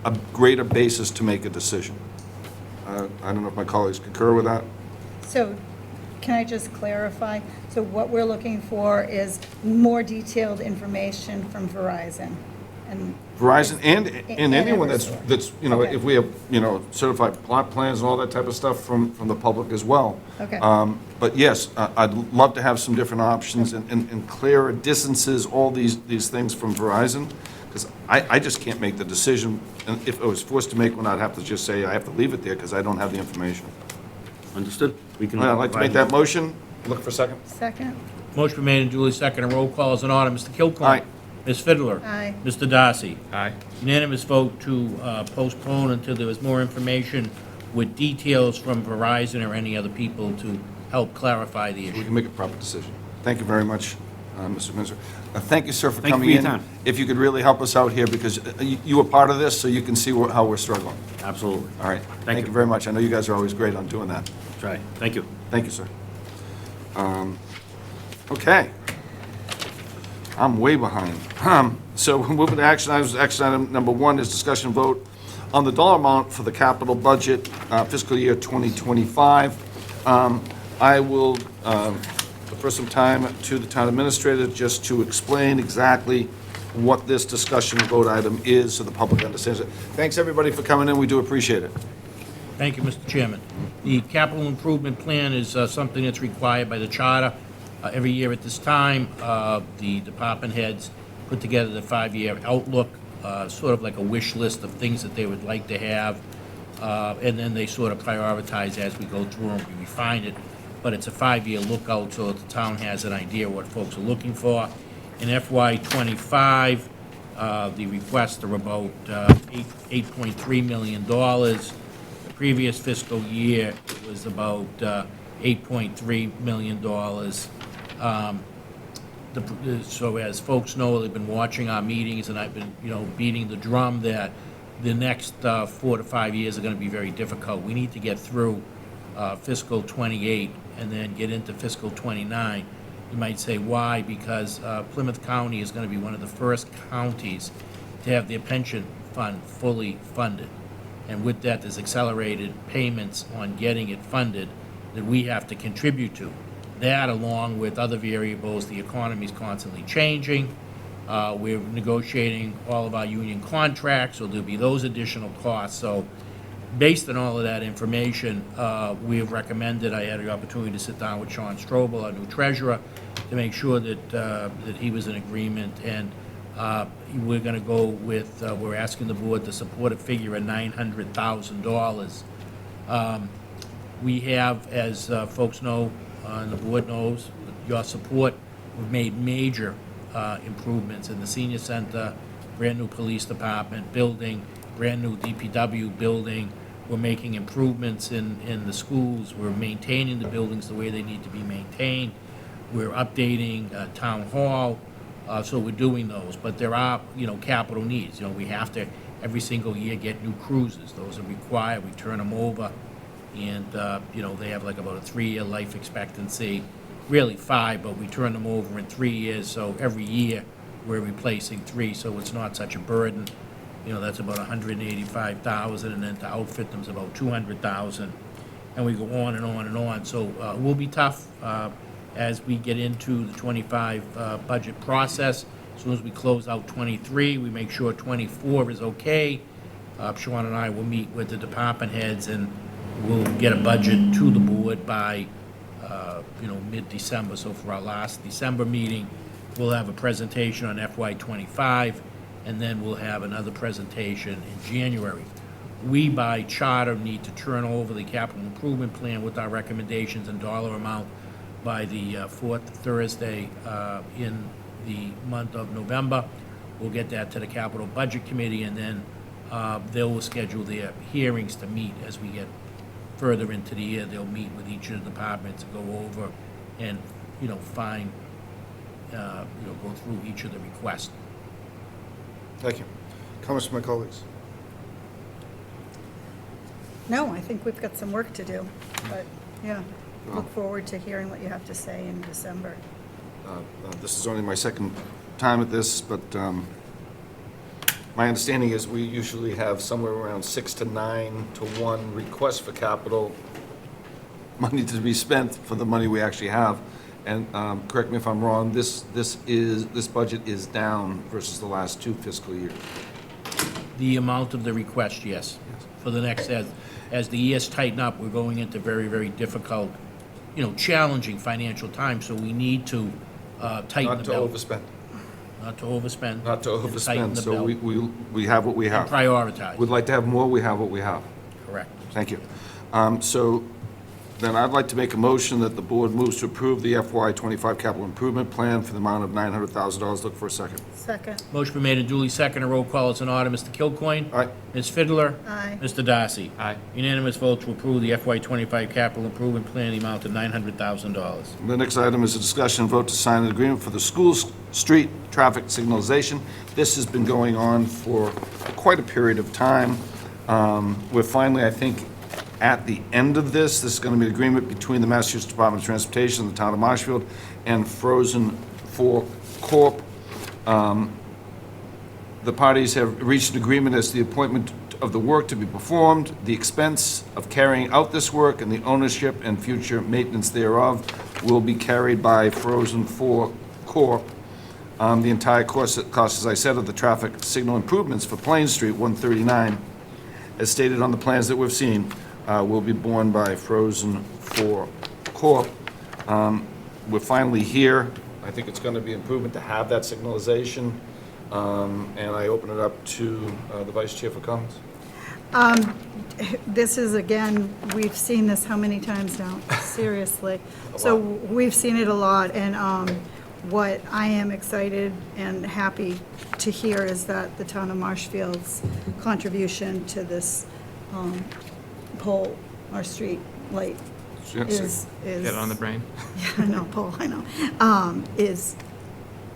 a greater basis to make a decision. I don't know if my colleagues concur with that. So can I just clarify? So what we're looking for is more detailed information from Verizon and. Verizon and anyone Eversource. that's, Okay. if we have, certified plot plans and all that type of stuff from the public as well. Okay. But yes, I'd love to have some different options and clearer distances, all these things from Verizon, because I just can't make the decision. And if I was forced to make one, I'd have to just say I have to leave it there because I don't have the information. Understood? We can. I'd like to make that motion. Look for a second. Second? Motion been made and duly seconded. Roll call is in order. Mr. Kilcoyne? Aye. Ms. Fiddler? Aye. Mr. Darcy? Aye. Unanimous vote to postpone until there was more information with details from Verizon or any other people to help clarify the We issue. can make a proper decision. Thank you very much, Mr. Minister. Thank you, sir, for Thank you coming for in. your time. If you could really help us out here, because you were part of this, so you can see how we're struggling. Absolutely. All right. Thank You you. very much. I know you guys are always great on doing that. Try. Thank you. Thank you, sir. Okay. I'm way behind. So moving to action items, action item number 1 is discussion vote on the dollar amount for the capital budget fiscal year 2025. I will defer some time to the town administrator just to explain exactly what this discussion vote item is so the public understands it. Thanks, everybody, for coming in. We do appreciate it. Thank you, Mr. Chairman. The capital improvement plan is something that's required by the charter. Every year at this time, the department heads put together the 5-year outlook, sort of like a wish list of things that they would like to have, and then they sort of prioritize as we go through them, we refine it. But it's a 5-year lookout so that the town has an idea what folks are looking for. In FY ’25, the requests are about $8.3 million. The previous fiscal year, it was about $8.3 million. So as folks know, they've been watching our meetings, and I've been, beating the drum that the next 4 to 5 years are going to be very difficult. We need to get through fiscal '28 and then get into fiscal '29. You might say, why? Because Plymouth County is going to be one of the first counties to have their pension fund fully funded. And with that, there's accelerated payments on getting it funded that we have to contribute to. That, along with other variables, the economy is constantly changing. We're negotiating all of our union contracts, so there'll be those additional costs. So based on all of that information, we have recommended, I had the opportunity to sit down with Sean Strobel, our new treasurer, to make sure that he was in agreement. And we're going to go with, we're asking the board to support a figure of $900,000. We have, as folks know, and the board knows, with your support, we've made major improvements in the senior center, brand-new police department building, brand-new DPW building. We're making improvements in the schools. We're maintaining the buildings the way they need to be maintained. We're updating town hall, so we're doing those. But there are, capital needs. We have to, every single year, get new cruisers. Those are required. We turn them over. And, they have like about a 3-year life expectancy, really 5, but we turn them over in 3 years. So every year, we're replacing 3, so it's not such a burden. That's about $185,000, and then to outfit them is about $200,000. And we go on and on and on. So it will be tough as we get into the '25 budget process. As soon as we close out '23, we make sure '24 is okay. Sean and I will meet with the department heads, and we'll get a budget to the board by, mid-December. So for our last December meeting, we'll have a presentation on FY '25, and then we'll have another presentation in January. We, by charter, need to turn over the capital improvement plan with our recommendations and dollar amount by the fourth Thursday in the month of November. We'll get that to the Capital Budget Committee, and then they will schedule their hearings to meet as we get further into the year. They'll meet with each of the departments and go over and, find, go through each of the requests. Thank you. Comments from my colleagues? No, I think we've got some work to do, but, yeah, look forward to hearing what you have to say in December. This is only my second time at this, but my understanding is we usually have somewhere around 6 to 9 to 1 request for capital money to be spent for the money we actually have. And correct me if I'm wrong, this budget is down versus the last 2 fiscal years. The amount of the request, yes. For the next, as the years tighten up, we're going into very, very difficult, challenging financial times, so we need to tighten Not the to belt. overspend. Not to overspend. Not to and tighten overspend, the so belt. we have what we have. And prioritize. We'd like to have more, we have what we have. Correct. Thank you. So then I'd like to make a motion that the board moves to approve the FY25 capital improvement plan for the amount of $900,000. Look for a second. Second. Motion been made and duly seconded. Roll call is in order. Mr. Kilcoyne? Aye. Ms. Fiddler? Aye. Mr. Darcy? Aye. Unanimous vote to approve the FY25 capital improvement plan in the amount of $900,000. The next item is a discussion and vote to sign an agreement for the school street traffic signalization. This has been going on for quite a period of time. We're finally, I think, at the end of this. This is going to be an agreement between the Massachusetts Department of Transportation, the town of Marshfield, and Frozen 4 Corp. The parties have reached an agreement as to the appointment of the work to be performed, the expense of carrying out this work, and the ownership and future maintenance thereof will be carried by Frozen 4 Corp. The entire cost, as I said, of the traffic signal improvements for Plain Street 139, as stated on the plans that we've seen, will be borne by Frozen 4 Corp. We're finally here. I think it's going to be improvement to have that signalization. And I open it up to the Vice Chair for comments. This is, again, we've seen this how many times now? Seriously. So we've seen it a lot, and what I am excited and happy to hear is that the town of Marshfield's contribution to this pole or street light is. Get it on the brain. Yeah, no, pole, I know, is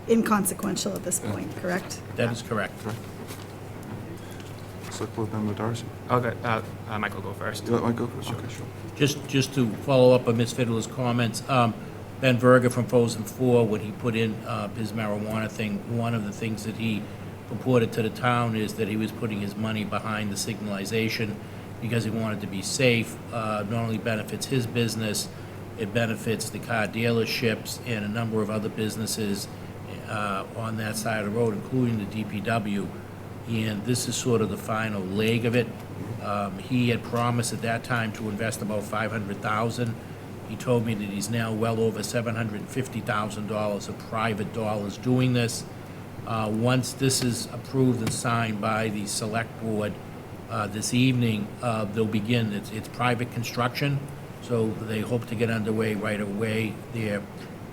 inconsequential at this point, correct? That is correct. Select Board Member Darcy. Okay, Mike will go first. You let Mike go first? Okay, sure. Just to follow up on Ms. Fiddler's comments, Ben Verga from Frozen 4, when he put in his marijuana thing, one of the things that he reported to the town is that he was putting his money behind the signalization because he wanted to be safe. Not only benefits his business, it benefits the car dealerships and a number of other businesses on that side of the road, including the DPW. And this is sort of the final leg of it. He had promised at that time to invest about $500,000. He told me that he's now well over $750,000 of private dollars doing this. Once this is approved and signed by the select board this evening, they'll begin. It's private construction, so they hope to get underway right away. Their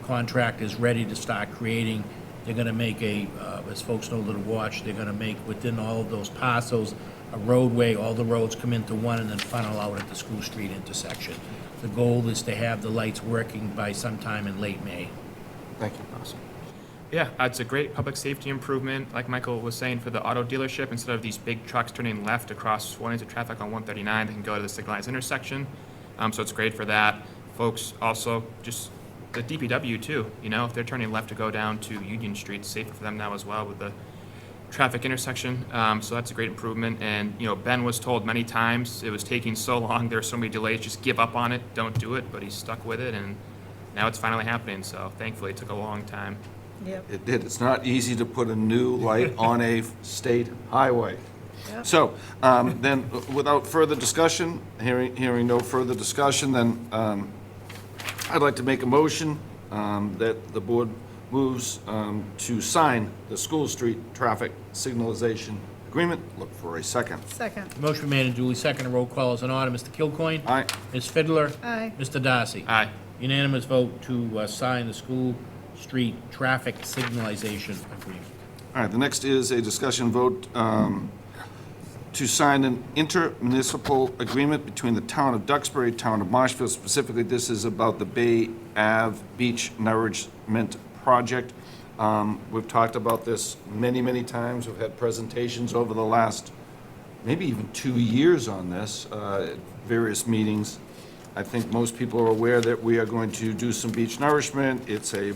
contract is ready to start creating. They're going to make as folks know that watch, they're going to make within all of those parcels a roadway. All the roads come into one and then funnel out at the School Street intersection. The goal is to have the lights working by sometime in late May. Thank you. Awesome. Yeah, it's a great public safety improvement, like Michael was saying, for the auto dealership. Instead of these big trucks turning left across 4 lanes of traffic on 139, they can go to the signalized intersection. So it's great for that. Folks also, just the DPW too, if they're turning left to go down to Union Street, it's safer for them now as well with the traffic intersection. So that's a great improvement. And, Ben was told many times it was taking so long, there were so many delays, just give up on it, don't do it, but he stuck with it, and now it's finally happening. So thankfully it took a long time. Yep. It did. It's not easy to put a new light on a state highway. Yep. So, then, without further discussion, hearing no further discussion, then I'd like to make a motion that the board moves to sign the School Street traffic signalization agreement. Look for a second. Second. Motion made and duly seconded. Roll call is in order. Mr. Kilcoyne? Aye. Ms. Fiddler? Aye. Mr. Darcy? Aye. Unanimous vote to sign the school street traffic signalization agreement. All right, the next is a discussion vote to sign an intermunicipal agreement between the town of Duxbury, town of Marshfield. Specifically, this is about the Bay Ave Beach Nourishment Project. We've talked about this many, many times. We've had presentations over the last maybe even 2 years on this, at various meetings. I think most people are aware that we are going to do some beach nourishment. It's a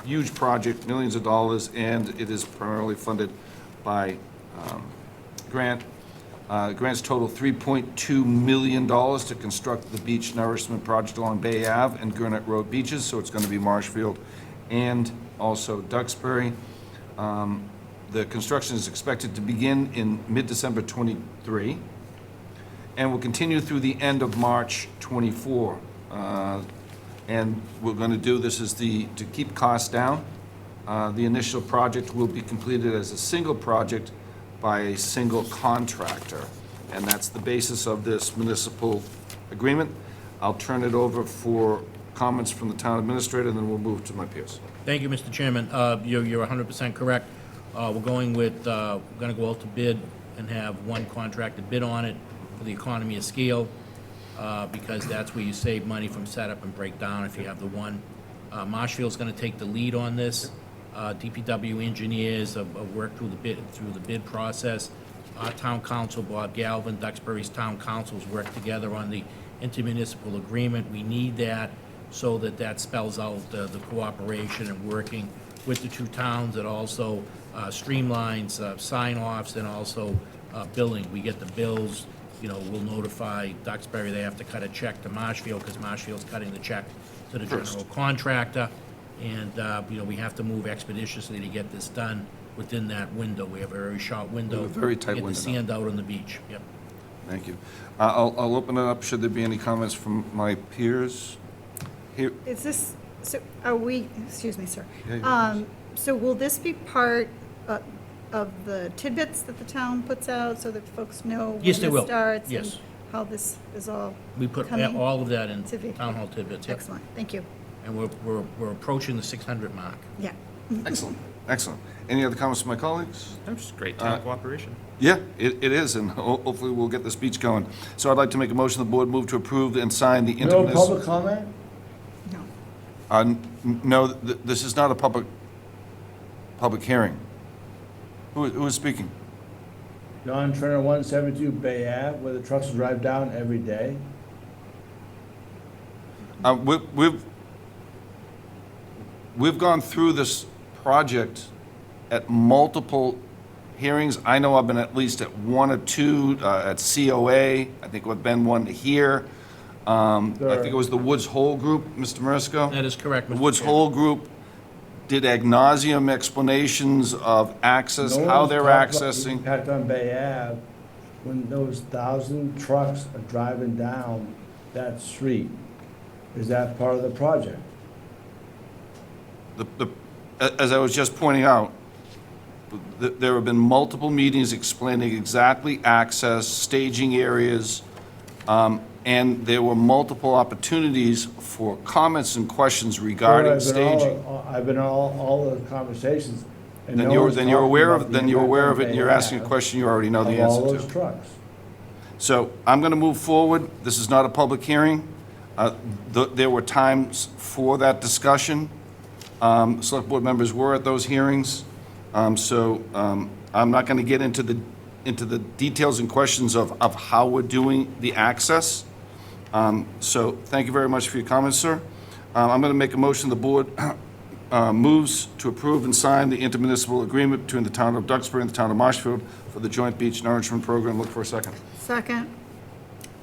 huge project, millions of dollars, and it is primarily funded by grant. Grants total $3.2 million to construct the beach nourishment project along Bay Ave and Gurnett Road beaches, so it's going to be Marshfield and also Duxbury. The construction is expected to begin in mid-December 23 and will continue through the end of March 24. And we're going to do this to keep costs down. The initial project will be completed as a single project by a single contractor, and that's the basis of this municipal agreement. I'll turn it over for comments from the town administrator, and then we'll move to my peers. Thank you, Mr. Chairman. You're 100% correct. We're going with, we're going to go out to bid and have one contractor bid on it for the economy of scale, because that's where you save money from setup and breakdown if you have the one. Marshfield's going to take the lead on this. DPW engineers have worked through the bid process. Our town council, Bob Galvin, Duxbury's town councils work together on the intermunicipal agreement. We need that so that spells out the cooperation and working with the two towns. It also streamlines sign-offs and also billing. We get the bills, we'll notify Duxbury they have to cut a check to Marshfield because Marshfield's cutting the check to the general contractor. And, we have to move expeditiously to get this done within that window. We have a very short window. We have a very tight Get window. the sand out on the beach, yep. Thank you. I'll open it up. Should there be any comments from my peers? Here, Is this, so are we, excuse me, sir. Yeah, So will this be part of the tidbits that the town puts out so that folks know when Yes, they this will. starts? Yes. And how this is all We put coming all of that in to be- town hall tidbits, yep. Excellent, thank you. And we're approaching the 600 mark. Yeah. excellent, excellent. Any other comments from my colleagues? That's just great town cooperation. Yeah, it is, and hopefully we'll get this beach going. So I'd like to make a motion, the board move to approve and sign the No intermunicipal. public comment? No, this is not a public hearing. Who is speaking? John Turner, 172 Bay Ave, where the trucks drive down every day. We've gone through this project at multiple hearings. I know I've been at least at one or two, at COA. I think we've been one here. I think it was the Woods Hole Group, Mr. Marisco? That is correct, The Mr. Woods Chair. Hole Group did ad nauseum explanations of access, No how one's they're talked about the accessing. impact on Bay Ave when those 1,000 trucks are driving down that street. Is that part of the project? As I was just pointing out, there have been multiple meetings explaining exactly access, staging areas, and there were multiple opportunities for comments and questions regarding staging. I've been all the conversations. and Then no you're, one's then you're talking aware about of, the then you're impact aware on of it, and Bay you're asking a Ave question you already know the of all answer those to. trucks. So I'm going to move forward. This is not a public hearing. There were times for that discussion. Select board members were at those hearings. So I'm not going to get into the details and questions of how we're doing the access. So thank you very much for your comments, sir. I'm going to make a motion, the board moves to approve and sign the intermunicipal agreement between the town of Duxbury and the town of Marshfield for the joint beach nourishment program. Look for a second. Second.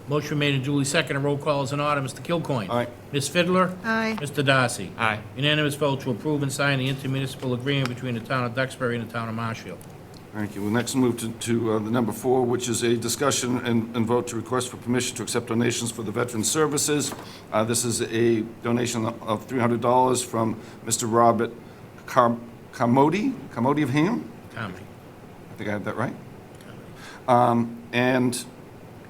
Motion made and duly seconded. Roll call is in order. Mr. Kilcoyne. Aye. Ms. Fiddler. Aye. Mr. Darcy. Aye. Unanimous vote to approve and sign the intermunicipal agreement between the town of Duxbury and the town of Marshfield. Thank you. We'll next move to the number 4, which is a discussion and vote to request for permission to accept donations for the Veterans Services. This is a donation of $300 from Mr. Robert Carmody of Hingham? Comedy. I think I had that right. And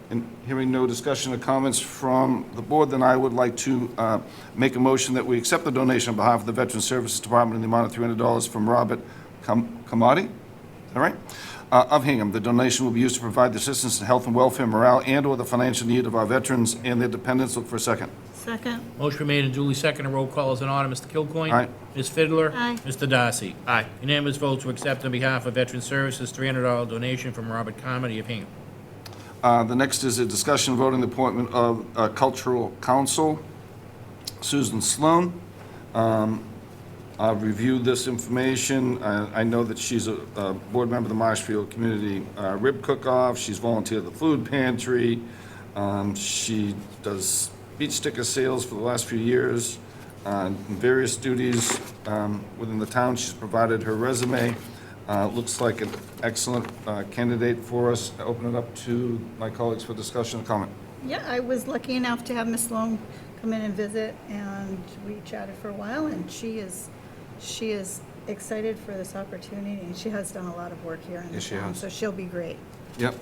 And hearing no discussion or comments from the board, then I would like to make a motion that we accept the donation on behalf of the Veteran Services Department in the amount of $300 from Robert Kamadi, is that right? Of Hingham. The donation will be used to provide the assistance to health and welfare, morale, and/or the financial need of our veterans and their dependents. Look for a second. Second. Motion been made and duly seconded. Roll call is in order. Mr. Kilcoyne? Aye. Ms. Fiddler? Aye. Mr. Darcy? Aye. Unanimous vote to accept on behalf of Veteran Services, $300 donation from Robert Carmody of Hingham. The next is a discussion voting the appointment of Cultural Council, Susan Sloan. I've reviewed this information. I know that she's a board member of the Marshfield Community Rib Cook-Off. She's volunteered at the food pantry. She does beach sticker sales for the last few years, various duties within the town. She's provided her resume. Looks like an excellent candidate for us. I open it up to my colleagues for discussion and comment. Yeah, I was lucky enough to have Ms. Sloan come in and visit, and we chatted for a while, and she is excited for this opportunity, and she has done a lot of work here in the Yes, she town, has. so she'll be great. Yep,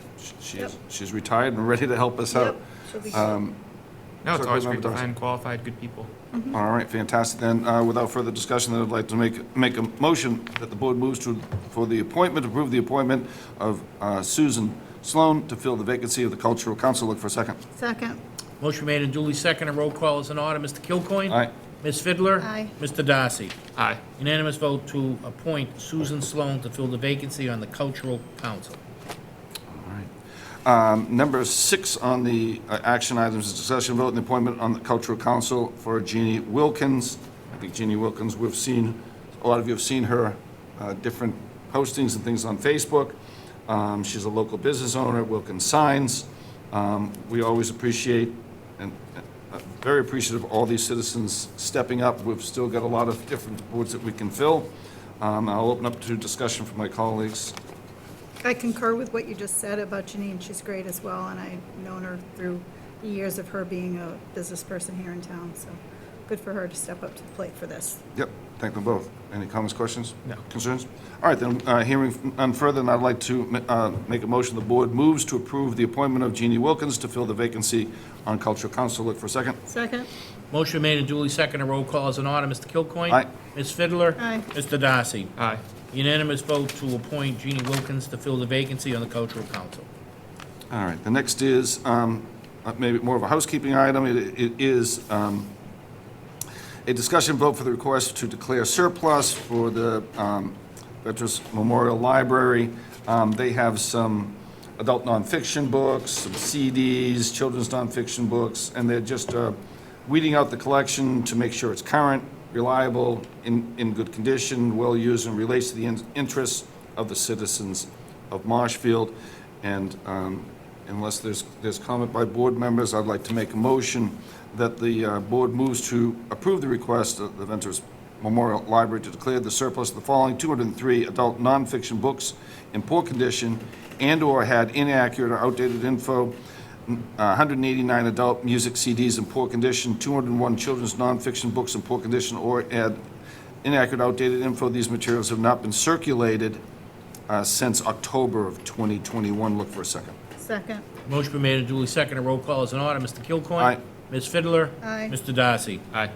she's retired and ready to help us out. Yep, she'll be No, it's Clerk, always remember great to those. find qualified, good people. All right, fantastic. Then, without further discussion, then I'd like to make a motion that the board moves for the appointment, approve the appointment of Susan Sloan to fill the vacancy of the Cultural Council. Look for a second. Second. Motion made and duly seconded. Roll call is in order. Mr. Kilcoyne? Aye. Ms. Fiddler? Aye. Mr. Darcy? Aye. Unanimous vote to appoint Susan Sloan to fill the vacancy on the Cultural Council. Number 6 on the action items is discussion vote and the appointment on the Cultural Council for Jeannie Wilkins. I think Jeannie Wilkins, a lot of you have seen her different postings and things on Facebook. She's a local business owner at Wilkins Signs. We always appreciate and very appreciative of all these citizens stepping up. We've still got a lot of different boards that we can fill. I'll open up to discussion from my colleagues. I concur with what you just said about Janine. She's great as well, and I've known her through the years of her being a business person here in town, so good for her to step up to the plate for this. Yep, thank them both. Any comments, questions? No. Concerns? All right, then, hearing none further, then I'd like to make a motion. The board moves to approve the appointment of Jeannie Wilkins to fill the vacancy on Cultural Council. Look for a second. Second. Motion made and duly seconded. Roll call is in order. Mr. Kilcoyne? Aye. Ms. Fiddler? Aye. Mr. Darcy? Aye. Unanimous vote to appoint Jeannie Wilkins to fill the vacancy on the Cultural Council. All right, the next is maybe more of a housekeeping item. It is a discussion vote for the request to declare surplus for the Veterans Memorial Library. They have some adult nonfiction books, some CDs, children's nonfiction books, and they're just weeding out the collection to make sure it's current, reliable, in good condition, well-used, and relates to the interests of the citizens of Marshfield. And unless there's comment by board members, I'd like to make a motion that the board moves to approve the request of the Veterans Memorial Library to declare the surplus of the following 203 adult nonfiction books in poor condition and/or had inaccurate or outdated info, 189 adult music CDs in poor condition, 201 children's nonfiction books in poor condition, or had inaccurate, outdated info. These materials have not been circulated since October of 2021. Look for a second. Second. Motion been made and duly seconded. Roll call is in order. Mr. Kilcoyne? Aye. Ms. Fiddler? Aye. Mr. Darcy? Aye.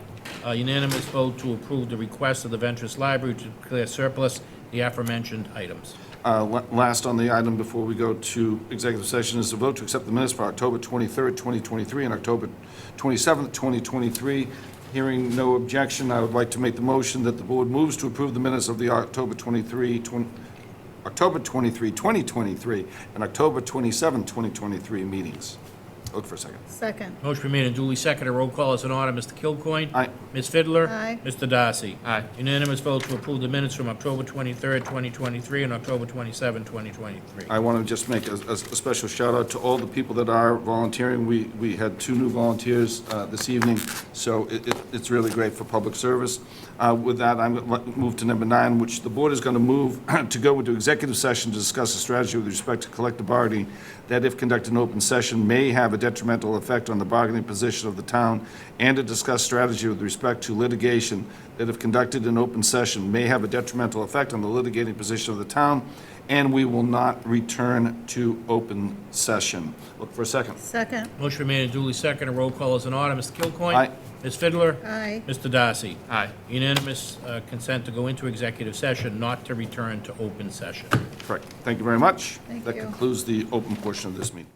Unanimous vote to approve the request of the Veterans Library to declare surplus the aforementioned items. Last on the item before we go to executive session is the vote to accept the minutes for October 23rd, 2023, and October 27th, 2023. Hearing no objection, I would like to make the motion that the board moves to approve the minutes of the October 23, 2023, and October 27, 2023 meetings. Look for a second. Second. Motion been made and duly seconded. Roll call is in order. Mr. Kilcoyne? Aye. Ms. Fiddler? Aye. Mr. Darcy? Aye. Unanimous vote to approve the minutes from October 23rd, 2023, and October 27, 2023. I want to just make a special shout out to all the people that are volunteering. We had 2 new volunteers this evening, so it's really great for public service. With that, I'm going to move to number 9, which the board is going to move to go into executive session to discuss a strategy with respect to collective bargaining that, if conducted in open session, may have a detrimental effect on the bargaining position of the town, and to discuss strategy with respect to litigation that, if conducted in open session, may have a detrimental effect on the litigating position of the town, and we will not return to open session. Look for a second. Second. Motion made and duly seconded. Roll call is in order. Mr. Kilcoyne? Aye. Ms. Fiddler? Aye. Mr. Darcy? Aye. Unanimous consent to go into executive session, not to return to open session. Correct. Thank you very much. Thank That you. concludes the open portion of this meeting.